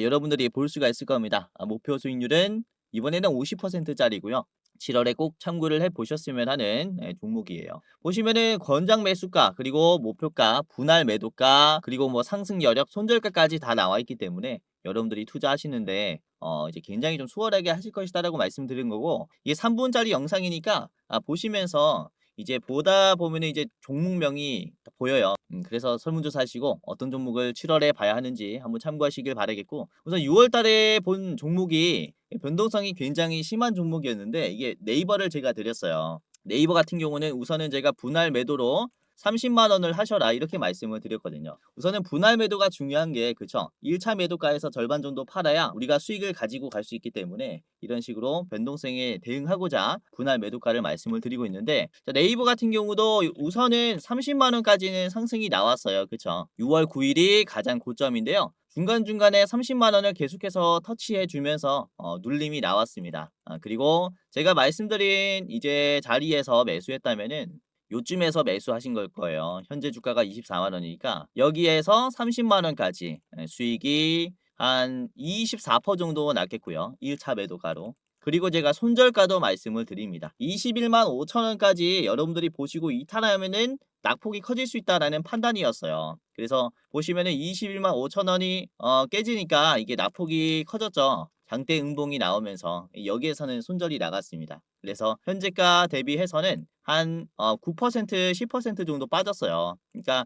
여러분들이 볼 수가 있을 겁니다. 목표 수익률은 이번에는 50%짜리고요. 7월에 꼭 참고를 해 보셨으면 하는 종목이에요. 보시면은 권장 매수가 그리고 목표가, 분할 매도가 그리고 뭐 상승 여력, 손절가까지 다 나와 있기 때문에 여러분들이 투자하시는데 이제 굉장히 좀 수월하게 하실 것이다라고 말씀드린 거고 이게 3분짜리 영상이니까 보시면서 이제 보다 보면은 이제 종목명이 보여요. 그래서 설문조사 하시고 어떤 종목을 7월에 봐야 하는지 한번 참고하시길 바라겠고 우선 6월 달에 본 종목이 변동성이 굉장히 심한 종목이었는데 이게 네이버를 제가 드렸어요. 네이버 같은 경우는 우선은 제가 분할 매도로 30만 원을 하셔라 이렇게 말씀을 드렸거든요. 우선은 분할 매도가 중요한 게 그쵸? 1차 매도가에서 절반 정도 팔아야 우리가 수익을 가지고 갈 수 있기 때문에 이런 식으로 변동성에 대응하고자 분할 매도가를 말씀을 드리고 있는데 자, 네이버 같은 경우도 우선은 30만 원까지는 상승이 나왔어요. 그쵸? 6월 9일이 가장 고점인데요. 중간중간에 30만 원을 계속해서 터치해 주면서 눌림이 나왔습니다. 그리고 제가 말씀드린 이제 자리에서 매수했다면은 요쯤에서 매수하신 걸 거예요. 현재 주가가 24만 원이니까 여기에서 30만 원까지 수익이 한 24% 정도 났겠고요. 1차 매도가로. 그리고 제가 손절가도 말씀을 드립니다. 21만 5천 원까지 여러분들이 보시고 이탈하면은 낙폭이 커질 수 있다라는 판단이었어요. 그래서 보시면은 21만 5천 원이 깨지니까 이게 낙폭이 커졌죠. 장대 응봉이 나오면서 여기에서는 손절이 나갔습니다. 그래서 현재가 대비해서는 한 9% 10% 정도 빠졌어요. 그러니까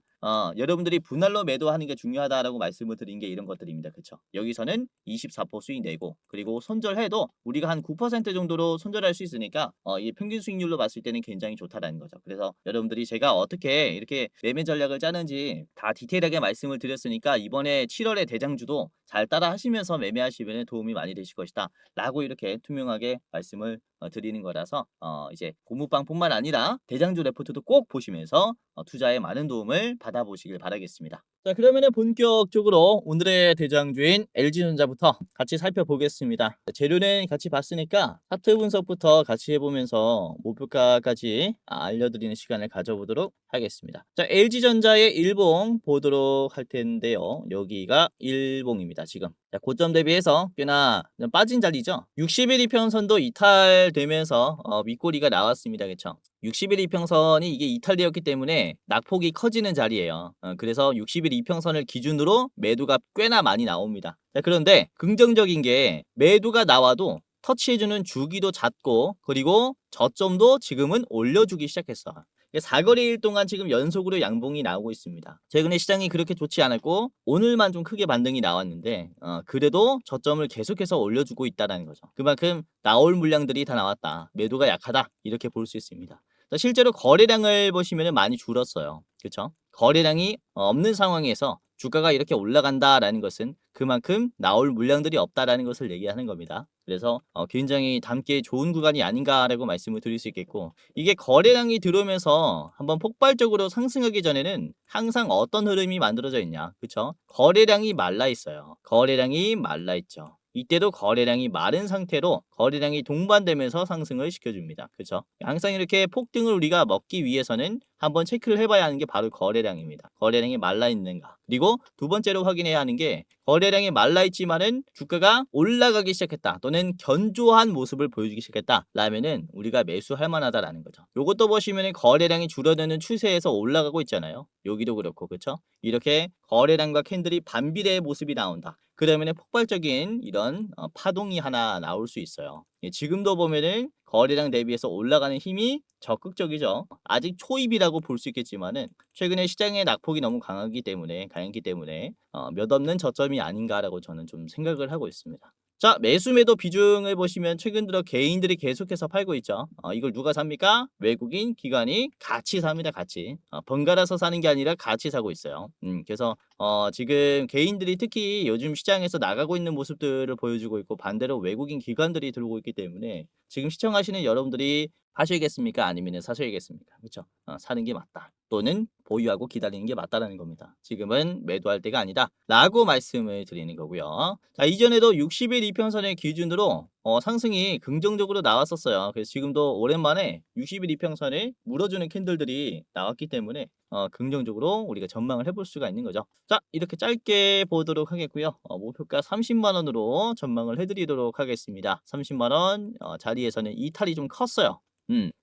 여러분들이 분할로 매도하는 게 중요하다라고 말씀을 드린 게 이런 것들입니다. 그쵸? 여기서는 24% 수익 내고 그리고 손절해도 우리가 한 9% 정도로 손절할 수 있으니까 이 평균 수익률로 봤을 때는 굉장히 좋다라는 거죠. 그래서 여러분들이 제가 어떻게 이렇게 매매 전략을 짜는지 다 디테일하게 말씀을 드렸으니까 이번에 7월에 대장주도 잘 따라 하시면서 매매하시면 도움이 많이 되실 것이다 라고 이렇게 투명하게 말씀을 드리는 거라서 이제 고무방뿐만 아니라 대장주 레포트도 꼭 보시면서 투자에 많은 도움을 받아보시길 바라겠습니다. 자, 그러면은 본격적으로 오늘의 대장주인 LG전자부터 같이 살펴보겠습니다. 재료는 같이 봤으니까 차트 분석부터 같이 해보면서 목표가까지 알려드리는 시간을 가져보도록 하겠습니다. 자, LG전자의 일봉 보도록 할 텐데요. 여기가 일봉입니다. 지금 자, 고점 대비해서 꽤나 빠진 자리죠. 60일 이평선도 이탈되면서 윗꼬리가 나왔습니다. 그쵸? 60일 이평선이 이게 이탈되었기 때문에 낙폭이 커지는 자리예요. 그래서 60일 이평선을 기준으로 매도가 꽤나 많이 나옵니다. 자, 그런데 긍정적인 게 매도가 나와도 터치해주는 주기도 잦고 그리고 저점도 지금은 올려주기 시작했어. 사거리일 동안 지금 연속으로 양봉이 나오고 있습니다. 최근에 시장이 그렇게 좋지 않았고 오늘만 좀 크게 반등이 나왔는데 그래도 저점을 계속해서 올려주고 있다는 거죠. 그만큼 나올 물량들이 다 나왔다. 매도가 약하다. 이렇게 볼 수 있습니다. 실제로 거래량을 보시면 많이 줄었어요. 그렇죠? 거래량이 없는 상황에서 주가가 이렇게 올라간다라는 것은 그만큼 나올 물량들이 없다라는 것을 얘기하는 겁니다. 그래서 굉장히 담기 좋은 구간이 아닌가라고 말씀을 드릴 수 있겠고 이게 거래량이 들어오면서 한번 폭발적으로 상승하기 전에는 항상 어떤 흐름이 만들어져 있냐. 그렇죠? 거래량이 말라 있어요. 거래량이 말라 있죠. 이때도 거래량이 마른 상태로 거래량이 동반되면서 상승을 시켜줍니다. 그렇죠? 항상 이렇게 폭등을 우리가 먹기 위해서는 한번 체크를 해봐야 하는 게 바로 거래량입니다. 거래량이 말라 있는가. 그리고 두 번째로 확인해야 하는 게 거래량이 말라 있지만은 주가가 올라가기 시작했다 또는 견조한 모습을 보여주기 시작했다 라면은 우리가 매수할 만하다라는 거죠. 요것도 보시면은 거래량이 줄어드는 추세에서 올라가고 있잖아요. 여기도 그렇고 그렇죠? 이렇게 거래량과 캔들이 반비례의 모습이 나온다. 그 때문에 폭발적인 이런 파동이 하나 나올 수 있어요. 예, 지금도 보면은 거래량 대비해서 올라가는 힘이 적극적이죠. 아직 초입이라고 볼 수 있겠지만은 최근에 시장의 낙폭이 너무 강하기 때문에 몇 없는 저점이 아닌가라고 저는 좀 생각을 하고 있습니다. 자, 매수 매도 비중을 보시면 최근 들어 개인들이 계속해서 팔고 있죠. 이걸 누가 삽니까? 외국인 기관이 같이 삽니다. 같이. 번갈아서 사는 게 아니라 같이 사고 있어요. 그래서 지금 개인들이 특히 요즘 시장에서 나가고 있는 모습들을 보여주고 있고, 반대로 외국인 기관들이 들고 있기 때문에 지금 시청하시는 여러분들이 하셔야겠습니까? 아니면 사셔야겠습니까? 그렇죠? 사는 게 맞다. 또는 보유하고 기다리는 게 맞다라는 겁니다. 지금은 매도할 때가 아니다 라고 말씀을 드리는 거고요. 자, 이전에도 60일 이평선의 기준으로 상승이 긍정적으로 나왔었어요. 그래서 지금도 오랜만에 60일 이평선을 물어주는 캔들들이 나왔기 때문에 긍정적으로 우리가 전망을 해볼 수가 있는 거죠. 자, 이렇게 짧게 보도록 하겠고요. 목표가 30만 원으로 전망을 해드리도록 하겠습니다. 30만 원 자리에서는 이탈이 좀 컸어요.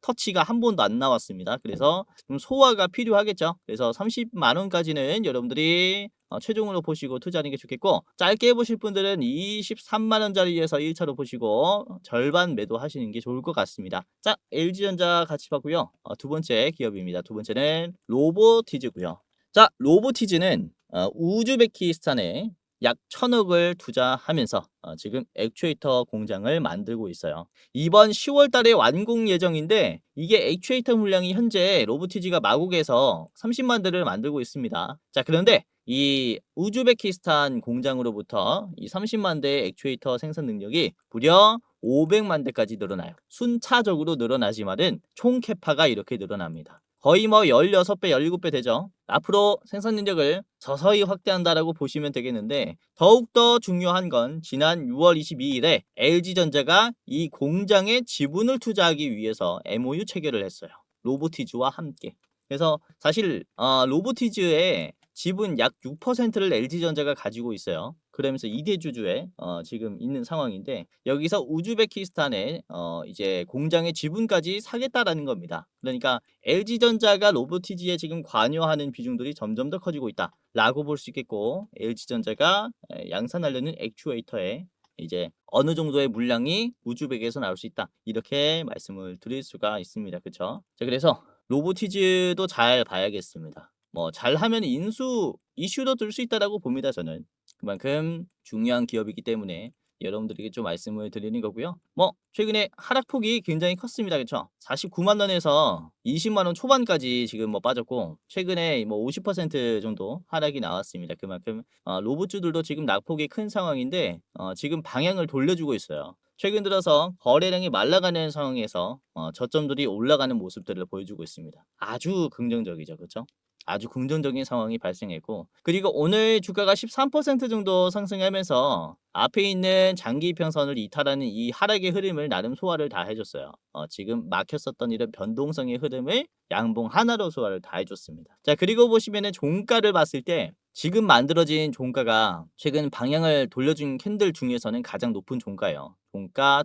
터치가 한 번도 안 나왔습니다. 그래서 좀 소화가 필요하겠죠. 그래서 30만 원까지는 여러분들이 최종으로 보시고 투자하는 게 좋겠고, 짧게 보실 분들은 23만 원짜리에서 1차로 보시고 절반 매도하시는 게 좋을 것 같습니다. 자, LG전자 같이 봤고요. 두 번째 기업입니다. 두 번째는 로보티즈고요. 자, 로보티즈는 우즈베키스탄에 약 1,000억을 투자하면서 지금 액추에이터 공장을 만들고 있어요. 이번 10월 달에 완공 예정인데, 이게 액추에이터 물량이 현재 로보티즈가 마곡에서 30만 대를 만들고 있습니다. 자, 그런데 이 우즈베키스탄 공장으로부터 이 30만 대의 액추에이터 생산 능력이 무려 500만 대까지 늘어나요. 순차적으로 늘어나지만은 총 캐파가 이렇게 늘어납니다. 거의 뭐 16배, 17배 되죠. 앞으로 생산 능력을 서서히 확대한다라고 보시면 되겠는데, 더욱더 중요한 건 지난 6월 22일에 LG전자가 이 공장에 지분을 투자하기 위해서 MOU 체결을 했어요. 로보티즈와 함께. 그래서 사실 로보티즈의 지분 약 6%를 LG전자가 가지고 있어요. 그러면서 2대 주주에 지금 있는 상황인데, 여기서 우즈베키스탄에 이제 공장의 지분까지 사겠다라는 겁니다. 그러니까 LG전자가 로보티즈에 지금 관여하는 비중들이 점점 더 커지고 있다라고 볼 수 있겠고, LG전자가 양산하려는 액추에이터에 이제 어느 정도의 물량이 우즈벡에서 나올 수 있다, 이렇게 말씀을 드릴 수가 있습니다. 그렇죠? 자, 그래서 로보티즈도 잘 봐야겠습니다. 뭐 잘하면 인수 이슈도 들 수 있다라고 봅니다. 저는 그만큼 중요한 기업이기 때문에 여러분들에게 좀 말씀을 드리는 거고요. 뭐 최근에 하락폭이 굉장히 컸습니다. 그렇죠? 49만 원에서 20만 원 초반까지 지금 뭐 빠졌고, 최근에 뭐 50% 정도 하락이 나왔습니다. 그만큼 로봇주들도 지금 낙폭이 큰 상황인데 지금 방향을 돌려주고 있어요. 최근 들어서 거래량이 말라가는 상황에서 저점들이 올라가는 모습들을 보여주고 있습니다. 아주 긍정적이죠. 그렇죠? 아주 긍정적인 상황이 발생했고, 그리고 오늘 주가가 13% 정도 상승하면서 앞에 있는 장기 평선을 이탈하는 이 하락의 흐름을 나름 소화를 다 해줬어요. 지금 막혔었던 이런 변동성의 흐름을 양봉 하나로 소화를 다 해줬습니다. 자, 그리고 보시면은 종가를 봤을 때 지금 만들어진 종가가 최근 방향을 돌려준 캔들 중에서는 가장 높은 종가예요. 종가,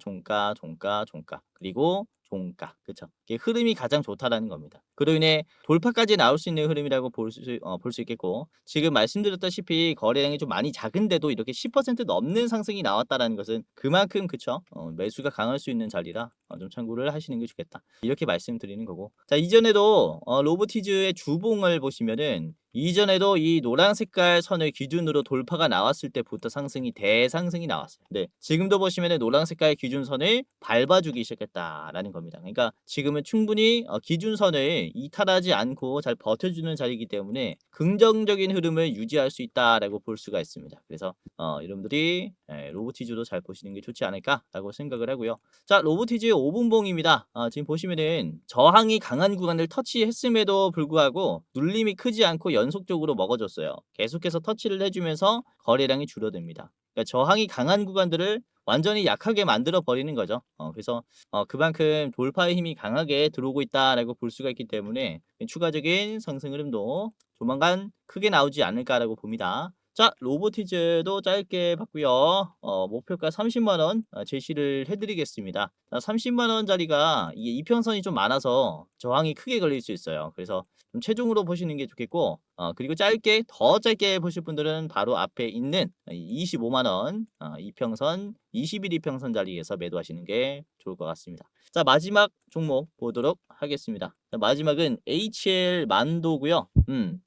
그리고 종가. 그쵸? 이게 흐름이 가장 좋다라는 겁니다. 그로 인해 돌파까지 나올 수 있는 흐름이라고 볼 수 있겠고, 지금 말씀드렸다시피 거래량이 좀 많이 작은데도 이렇게 10% 넘는 상승이 나왔다라는 것은 그만큼, 그쵸? 매수가 강할 수 있는 자리라 좀 참고를 하시는 게 좋겠다, 이렇게 말씀드리는 거고. 자, 이전에도 로보티즈의 주봉을 보시면은 이전에도 이 노란 색깔 선을 기준으로 돌파가 나왔을 때부터 대상승이 나왔어요. 네, 지금도 보시면은 노란 색깔 기준선을 밟아주기 시작했다라는 겁니다. 그러니까 지금은 충분히 기준선을 이탈하지 않고 잘 버텨주는 자리이기 때문에 긍정적인 흐름을 유지할 수 있다라고 볼 수가 있습니다. 그래서 여러분들이 로보티즈도 잘 보시는 게 좋지 않을까라고 생각을 하고요. 자, 로보티즈의 5분봉입니다. 지금 보시면은 저항이 강한 구간을 터치했음에도 불구하고 눌림이 크지 않고 연속적으로 먹어줬어요. 계속해서 터치를 해주면서 거래량이 줄어듭니다. 그러니까 저항이 강한 구간들을 완전히 약하게 만들어 버리는 거죠. 그래서 그만큼 돌파의 힘이 강하게 들어오고 있다라고 볼 수가 있기 때문에 추가적인 상승 흐름도 조만간 크게 나오지 않을까라고 봅니다. 자, 로보티즈도 짧게 봤고요. 목표가 30만 원 제시를 해드리겠습니다. 자, 30만 원짜리가 이게 이평선이 좀 많아서 저항이 크게 걸릴 수 있어요. 그래서 좀 체중으로 보시는 게 좋겠고, 그리고 짧게 더 짧게 보실 분들은 바로 앞에 있는 25만 원 이평선, 21 이평선 자리에서 매도하시는 게 좋을 것 같습니다. 자, 마지막 종목 보도록 하겠습니다. 자, 마지막은 HL 만도고요.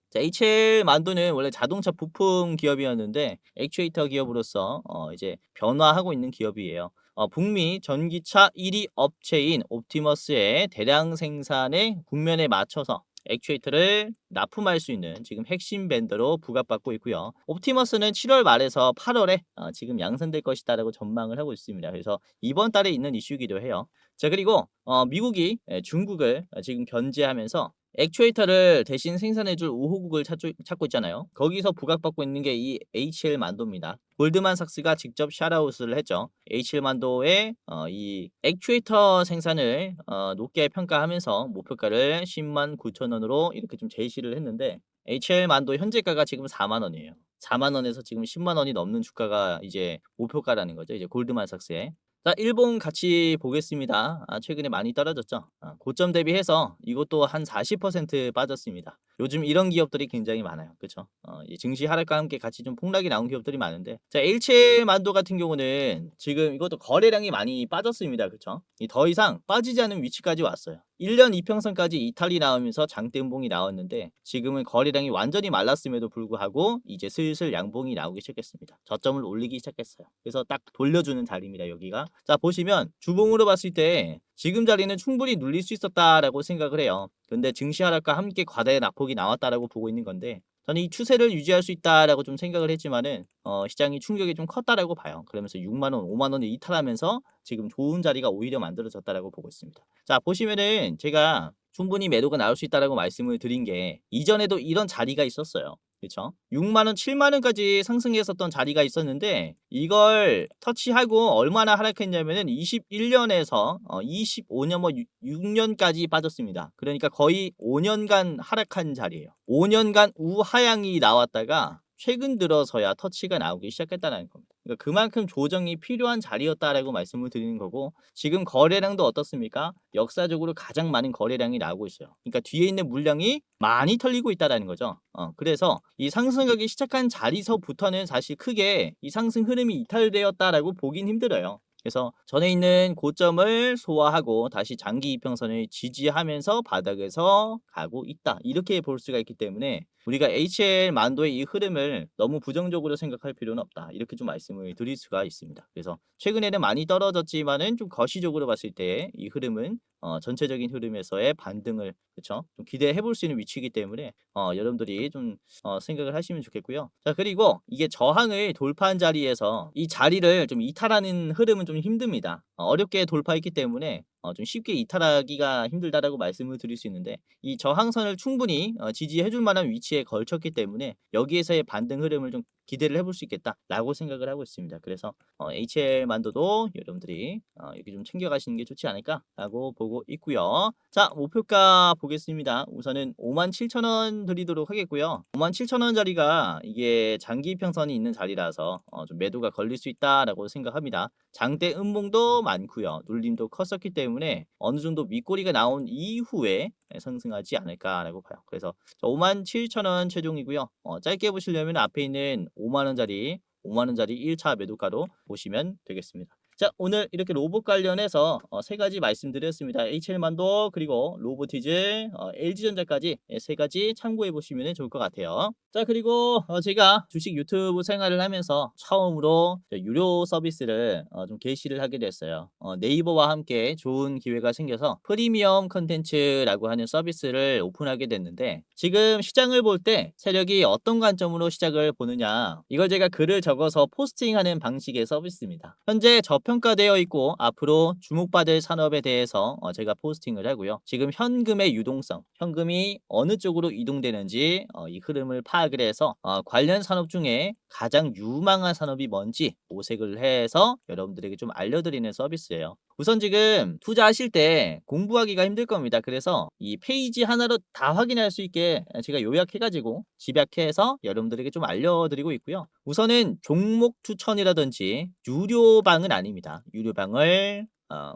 자, HL 만도는 원래 자동차 부품 기업이었는데 액추에이터 기업으로서 이제 변화하고 있는 기업이에요. 북미 전기차 1위 업체인 옵티머스의 대량 생산의 국면에 맞춰서 액추에이터를 납품할 수 있는 지금 핵심 벤더로 부각받고 있고요. 옵티머스는 7월 말에서 8월에 지금 양산될 것이다라고 전망을 하고 있습니다. 그래서 이번 달에 있는 이슈이기도 해요. 자, 그리고 미국이 중국을 지금 견제하면서 액추에이터를 대신 생산해줄 우호국을 찾고 있잖아요. 거기서 부각받고 있는 게 이 HL 만도입니다. 골드만삭스가 직접 샤라웃을 했죠. HL 만도의 이 액추에이터 생산을 높게 평가하면서 목표가를 10만 9천 원으로 이렇게 좀 제시를 했는데 HL 만도 현재가가 지금 4만 원이에요. 4만 원에서 지금 10만 원이 넘는 주가가 이제 목표가라는 거죠. 이제 골드만삭스의. 자, 일본 같이 보겠습니다. 최근에 많이 떨어졌죠. 고점 대비해서 이것도 한 40% 빠졌습니다. 요즘 이런 기업들이 굉장히 많아요. 그쵸? 이 증시 하락과 함께 같이 좀 폭락이 나온 기업들이 많은데, 자, 일체만도 같은 경우는 지금 이것도 거래량이 많이 빠졌습니다. 그쵸? 더 이상 빠지지 않은 위치까지 왔어요. 1년 이평선까지 이탈이 나오면서 장대음봉이 나왔는데 지금은 거래량이 완전히 말랐음에도 불구하고 이제 슬슬 양봉이 나오기 시작했습니다. 저점을 올리기 시작했어요. 그래서 딱 돌려주는 자리입니다. 여기가. 자, 보시면 주봉으로 봤을 때 지금 자리는 충분히 눌릴 수 있었다라고 생각을 해요. 근데 증시 하락과 함께 과다의 낙폭이 나왔다라고 보고 있는 건데 저는 이 추세를 유지할 수 있다라고 좀 생각을 했지만은 시장이 충격이 좀 컸다라고 봐요. 그러면서 6만 원, 5만 원을 이탈하면서 지금 좋은 자리가 오히려 만들어졌다라고 보고 있습니다. 자, 보시면은 제가 충분히 매도가 나올 수 있다라고 말씀을 드린 게 이전에도 이런 자리가 있었어요. 그쵸? 6만 원, 7만 원까지 상승했었던 자리가 있었는데 이걸 터치하고 얼마나 하락했냐면은 21년에서 25년 뭐 6년까지 빠졌습니다. 그러니까 거의 5년간 하락한 자리예요. 5년간 우하향이 나왔다가 최근 들어서야 터치가 나오기 시작했다는 겁니다. 그러니까 그만큼 조정이 필요한 자리였다라고 말씀을 드리는 거고 지금 거래량도 어떻습니까? 역사적으로 가장 많은 거래량이 나오고 있어요. 그러니까 뒤에 있는 물량이 많이 털리고 있다라는 거죠. 그래서 이 상승하기 시작한 자리서부터는 사실 크게 이 상승 흐름이 이탈되었다라고 보긴 힘들어요. 그래서 전에 있는 고점을 소화하고 다시 장기 이평선을 지지하면서 바닥에서 가고 있다. 이렇게 볼 수가 있기 때문에 우리가 HL 만도의 이 흐름을 너무 부정적으로 생각할 필요는 없다. 이렇게 좀 말씀을 드릴 수가 있습니다. 그래서 최근에는 많이 떨어졌지만은 좀 거시적으로 봤을 때 이 흐름은 전체적인 흐름에서의 반등을 그쵸? 좀 기대해 볼 수 있는 위치이기 때문에 여러분들이 좀 생각을 하시면 좋겠고요. 자, 그리고 이게 저항을 돌파한 자리에서 이 자리를 좀 이탈하는 흐름은 좀 힘듭니다. 어렵게 돌파했기 때문에 좀 쉽게 이탈하기가 힘들다라고 말씀을 드릴 수 있는데 이 저항선을 충분히 지지해 줄 만한 위치에 걸쳤기 때문에 여기에서의 반등 흐름을 좀 기대를 해볼 수 있겠다라고 생각을 하고 있습니다. 그래서 HL만도도 여러분들이 이렇게 좀 챙겨가시는 게 좋지 않을까라고 보고 있고요. 자, 목표가 보겠습니다. 우선은 57,000원 드리도록 하겠고요. 57,000원짜리가 이게 장기 평선이 있는 자리라서 좀 매도가 걸릴 수 있다라고 생각합니다. 장대 음봉도 많고요. 눌림도 컸었기 때문에 어느 정도 밑꼬리가 나온 이후에 상승하지 않을까라고 봐요. 그래서 57,000원 최종이고요. 짧게 보시려면 앞에 있는 5만 원짜리 5만 원짜리 1차 매도가로 보시면 되겠습니다. 자, 오늘 이렇게 로봇 관련해서 세 가지 말씀드렸습니다. HL만도 그리고 로보티즈, LG전자까지 세 가지 참고해 보시면 좋을 것 같아요. 자, 그리고 제가 주식 유튜브 생활을 하면서 처음으로 유료 서비스를 좀 개시를 하게 됐어요. 네이버와 함께 좋은 기회가 생겨서 프리미엄 컨텐츠라고 하는 서비스를 오픈하게 됐는데 지금 시장을 볼 때 세력이 어떤 관점으로 시작을 보느냐 이걸 제가 글을 적어서 포스팅하는 방식의 서비스입니다. 현재 저평가되어 있고 앞으로 주목받을 산업에 대해서 제가 포스팅을 하고요. 지금 현금의 유동성, 현금이 어느 쪽으로 이동되는지 이 흐름을 파악을 해서 관련 산업 중에 가장 유망한 산업이 뭔지 모색을 해서 여러분들에게 좀 알려드리는 서비스예요. 우선 지금 투자하실 때 공부하기가 힘들 겁니다. 그래서 이 페이지 하나로 다 확인할 수 있게 제가 요약해가지고 집약해서 여러분들에게 좀 알려드리고 있고요. 우선은 종목 추천이라든지 유료방은 아닙니다. 유료방을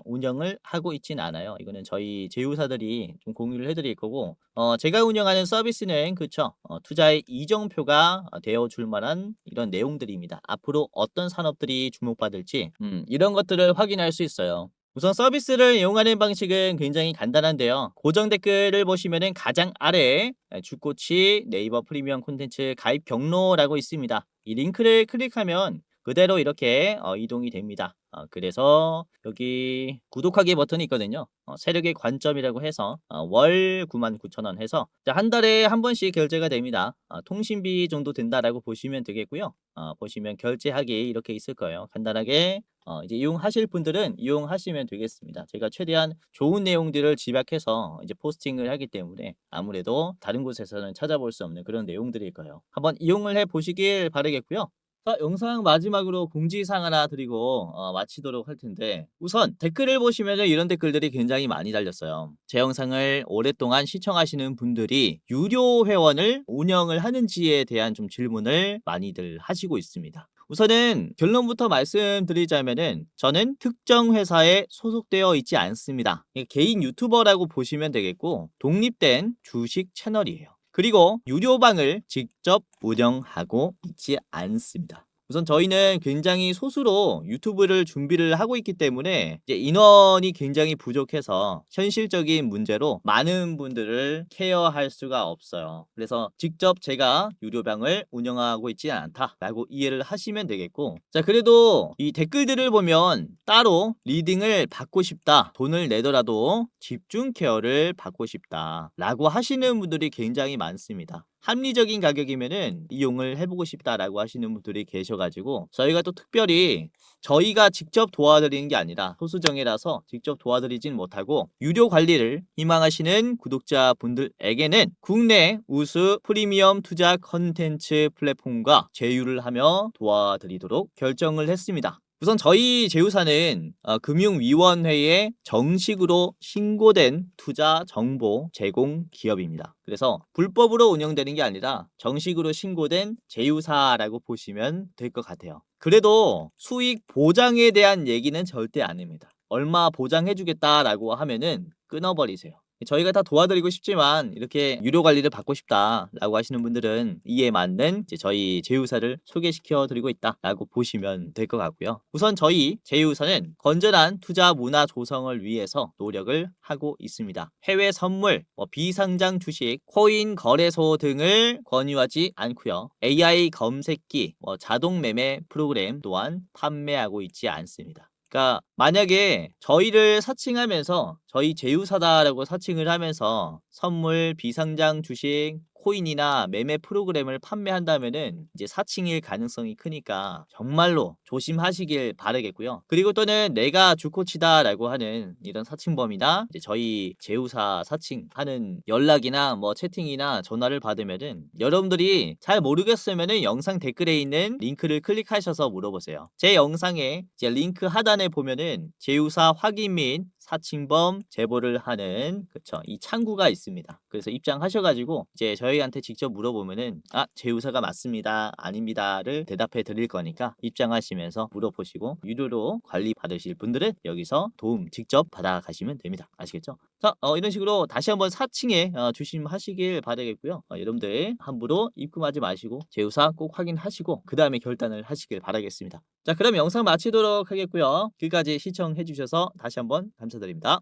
운영을 하고 있진 않아요. 이거는 저희 제휴사들이 좀 공유를 해드릴 거고, 제가 운영하는 서비스는 그쵸, 투자의 이정표가 되어 줄 만한 이런 내용들입니다. 앞으로 어떤 산업들이 주목받을지 이런 것들을 확인할 수 있어요. 우선 서비스를 이용하는 방식은 굉장히 간단한데요. 고정 댓글을 보시면은 가장 아래에 주코치 네이버 프리미엄 콘텐츠 가입 경로라고 있습니다. 이 링크를 클릭하면 그대로 이렇게 이동이 됩니다. 그래서 여기 구독하기 버튼이 있거든요. 세력의 관점이라고 해서 월 99,000원 해서 한 달에 한 번씩 결제가 됩니다. 통신비 정도 된다라고 보시면 되겠고요. 보시면 결제하기 이렇게 있을 거예요. 간단하게 이제 이용하실 분들은 이용하시면 되겠습니다. 제가 최대한 좋은 내용들을 집약해서 이제 포스팅을 하기 때문에 아무래도 다른 곳에서는 찾아볼 수 없는 그런 내용들일 거예요. 한번 이용을 해 보시길 바라겠고요. 자, 영상 마지막으로 공지사항 하나 드리고 마치도록 할 텐데, 우선 댓글을 보시면 이런 댓글들이 굉장히 많이 달렸어요. 제 영상을 오랫동안 시청하시는 분들이 유료 회원을 운영을 하는지에 대한 좀 질문을 많이들 하시고 있습니다. 우선은 결론부터 말씀드리자면은 저는 특정 회사에 소속되어 있지 않습니다. 개인 유튜버라고 보시면 되겠고, 독립된 주식 채널이에요. 그리고 유료방을 직접 운영하고 있지 않습니다. 우선 저희는 굉장히 소수로 유튜브를 준비를 하고 있기 때문에 이제 인원이 굉장히 부족해서 현실적인 문제로 많은 분들을 케어할 수가 없어요. 그래서 직접 제가 유료방을 운영하고 있지 않다라고 이해를 하시면 되겠고, 자, 그래도 이 댓글들을 보면 따로 리딩을 받고 싶다, 돈을 내더라도 집중 케어를 받고 싶다 라고 하시는 분들이 굉장히 많습니다. 합리적인 가격이면은 이용을 해보고 싶다라고 하시는 분들이 계셔가지고, 저희가 또 특별히 저희가 직접 도와드리는 게 아니라 소수정예라서 직접 도와드리진 못하고, 유료 관리를 희망하시는 구독자분들에게는 국내 우수 프리미엄 투자 컨텐츠 플랫폼과 제휴를 하며 도와드리도록 결정을 했습니다. 우선 저희 제휴사는 금융위원회에 정식으로 신고된 투자 정보 제공 기업입니다. 그래서 불법으로 운영되는 게 아니라 정식으로 신고된 제휴사라고 보시면 될 것 같아요. 그래도 수익 보장에 대한 얘기는 절대 안 합니다. 얼마 보장해주겠다라고 하면은 끊어버리세요. 저희가 다 도와드리고 싶지만 이렇게 유료 관리를 받고 싶다라고 하시는 분들은 이에 맞는 이제 저희 제휴사를 소개시켜 드리고 있다라고 보시면 될 것 같고요. 우선 저희 제휴사는 건전한 투자 문화 조성을 위해서 노력을 하고 있습니다. 해외 선물, 비상장 주식, 코인 거래소 등을 권유하지 않고요. AI 검색기, 자동 매매 프로그램 또한 판매하고 있지 않습니다. 그러니까 만약에 저희를 사칭하면서 저희 제휴사다라고 사칭을 하면서 선물, 비상장 주식, 코인이나 매매 프로그램을 판매한다면은 이제 사칭일 가능성이 크니까 정말로 조심하시길 바라겠고요. 그리고 또는 내가 주코치다라고 하는 이런 사칭범이나 이제 저희 제휴사 사칭하는 연락이나 채팅이나 전화를 받으면은 여러분들이 잘 모르겠으면은 영상 댓글에 있는 링크를 클릭하셔서 물어보세요. 제 영상에 이제 링크 하단에 보면은 제휴사 확인 및 사칭범 제보를 하는 이 창구가 있습니다. 그래서 입장하셔가지고 이제 저희한테 직접 물어보면은 제휴사가 맞습니다, 아닙니다를 대답해 드릴 거니까 입장하시면서 물어보시고 유료로 관리 받으실 분들은 여기서 도움 직접 받아가시면 됩니다. 아시겠죠? 자, 이런 식으로 다시 한번 사칭에 조심하시길 바라겠고요. 여러분들 함부로 입금하지 마시고 제휴사 꼭 확인하시고 그 다음에 결단을 하시길 바라겠습니다. 자, 그럼 영상 마치도록 하겠고요. 끝까지 시청해 주셔서 다시 한번 감사드립니다.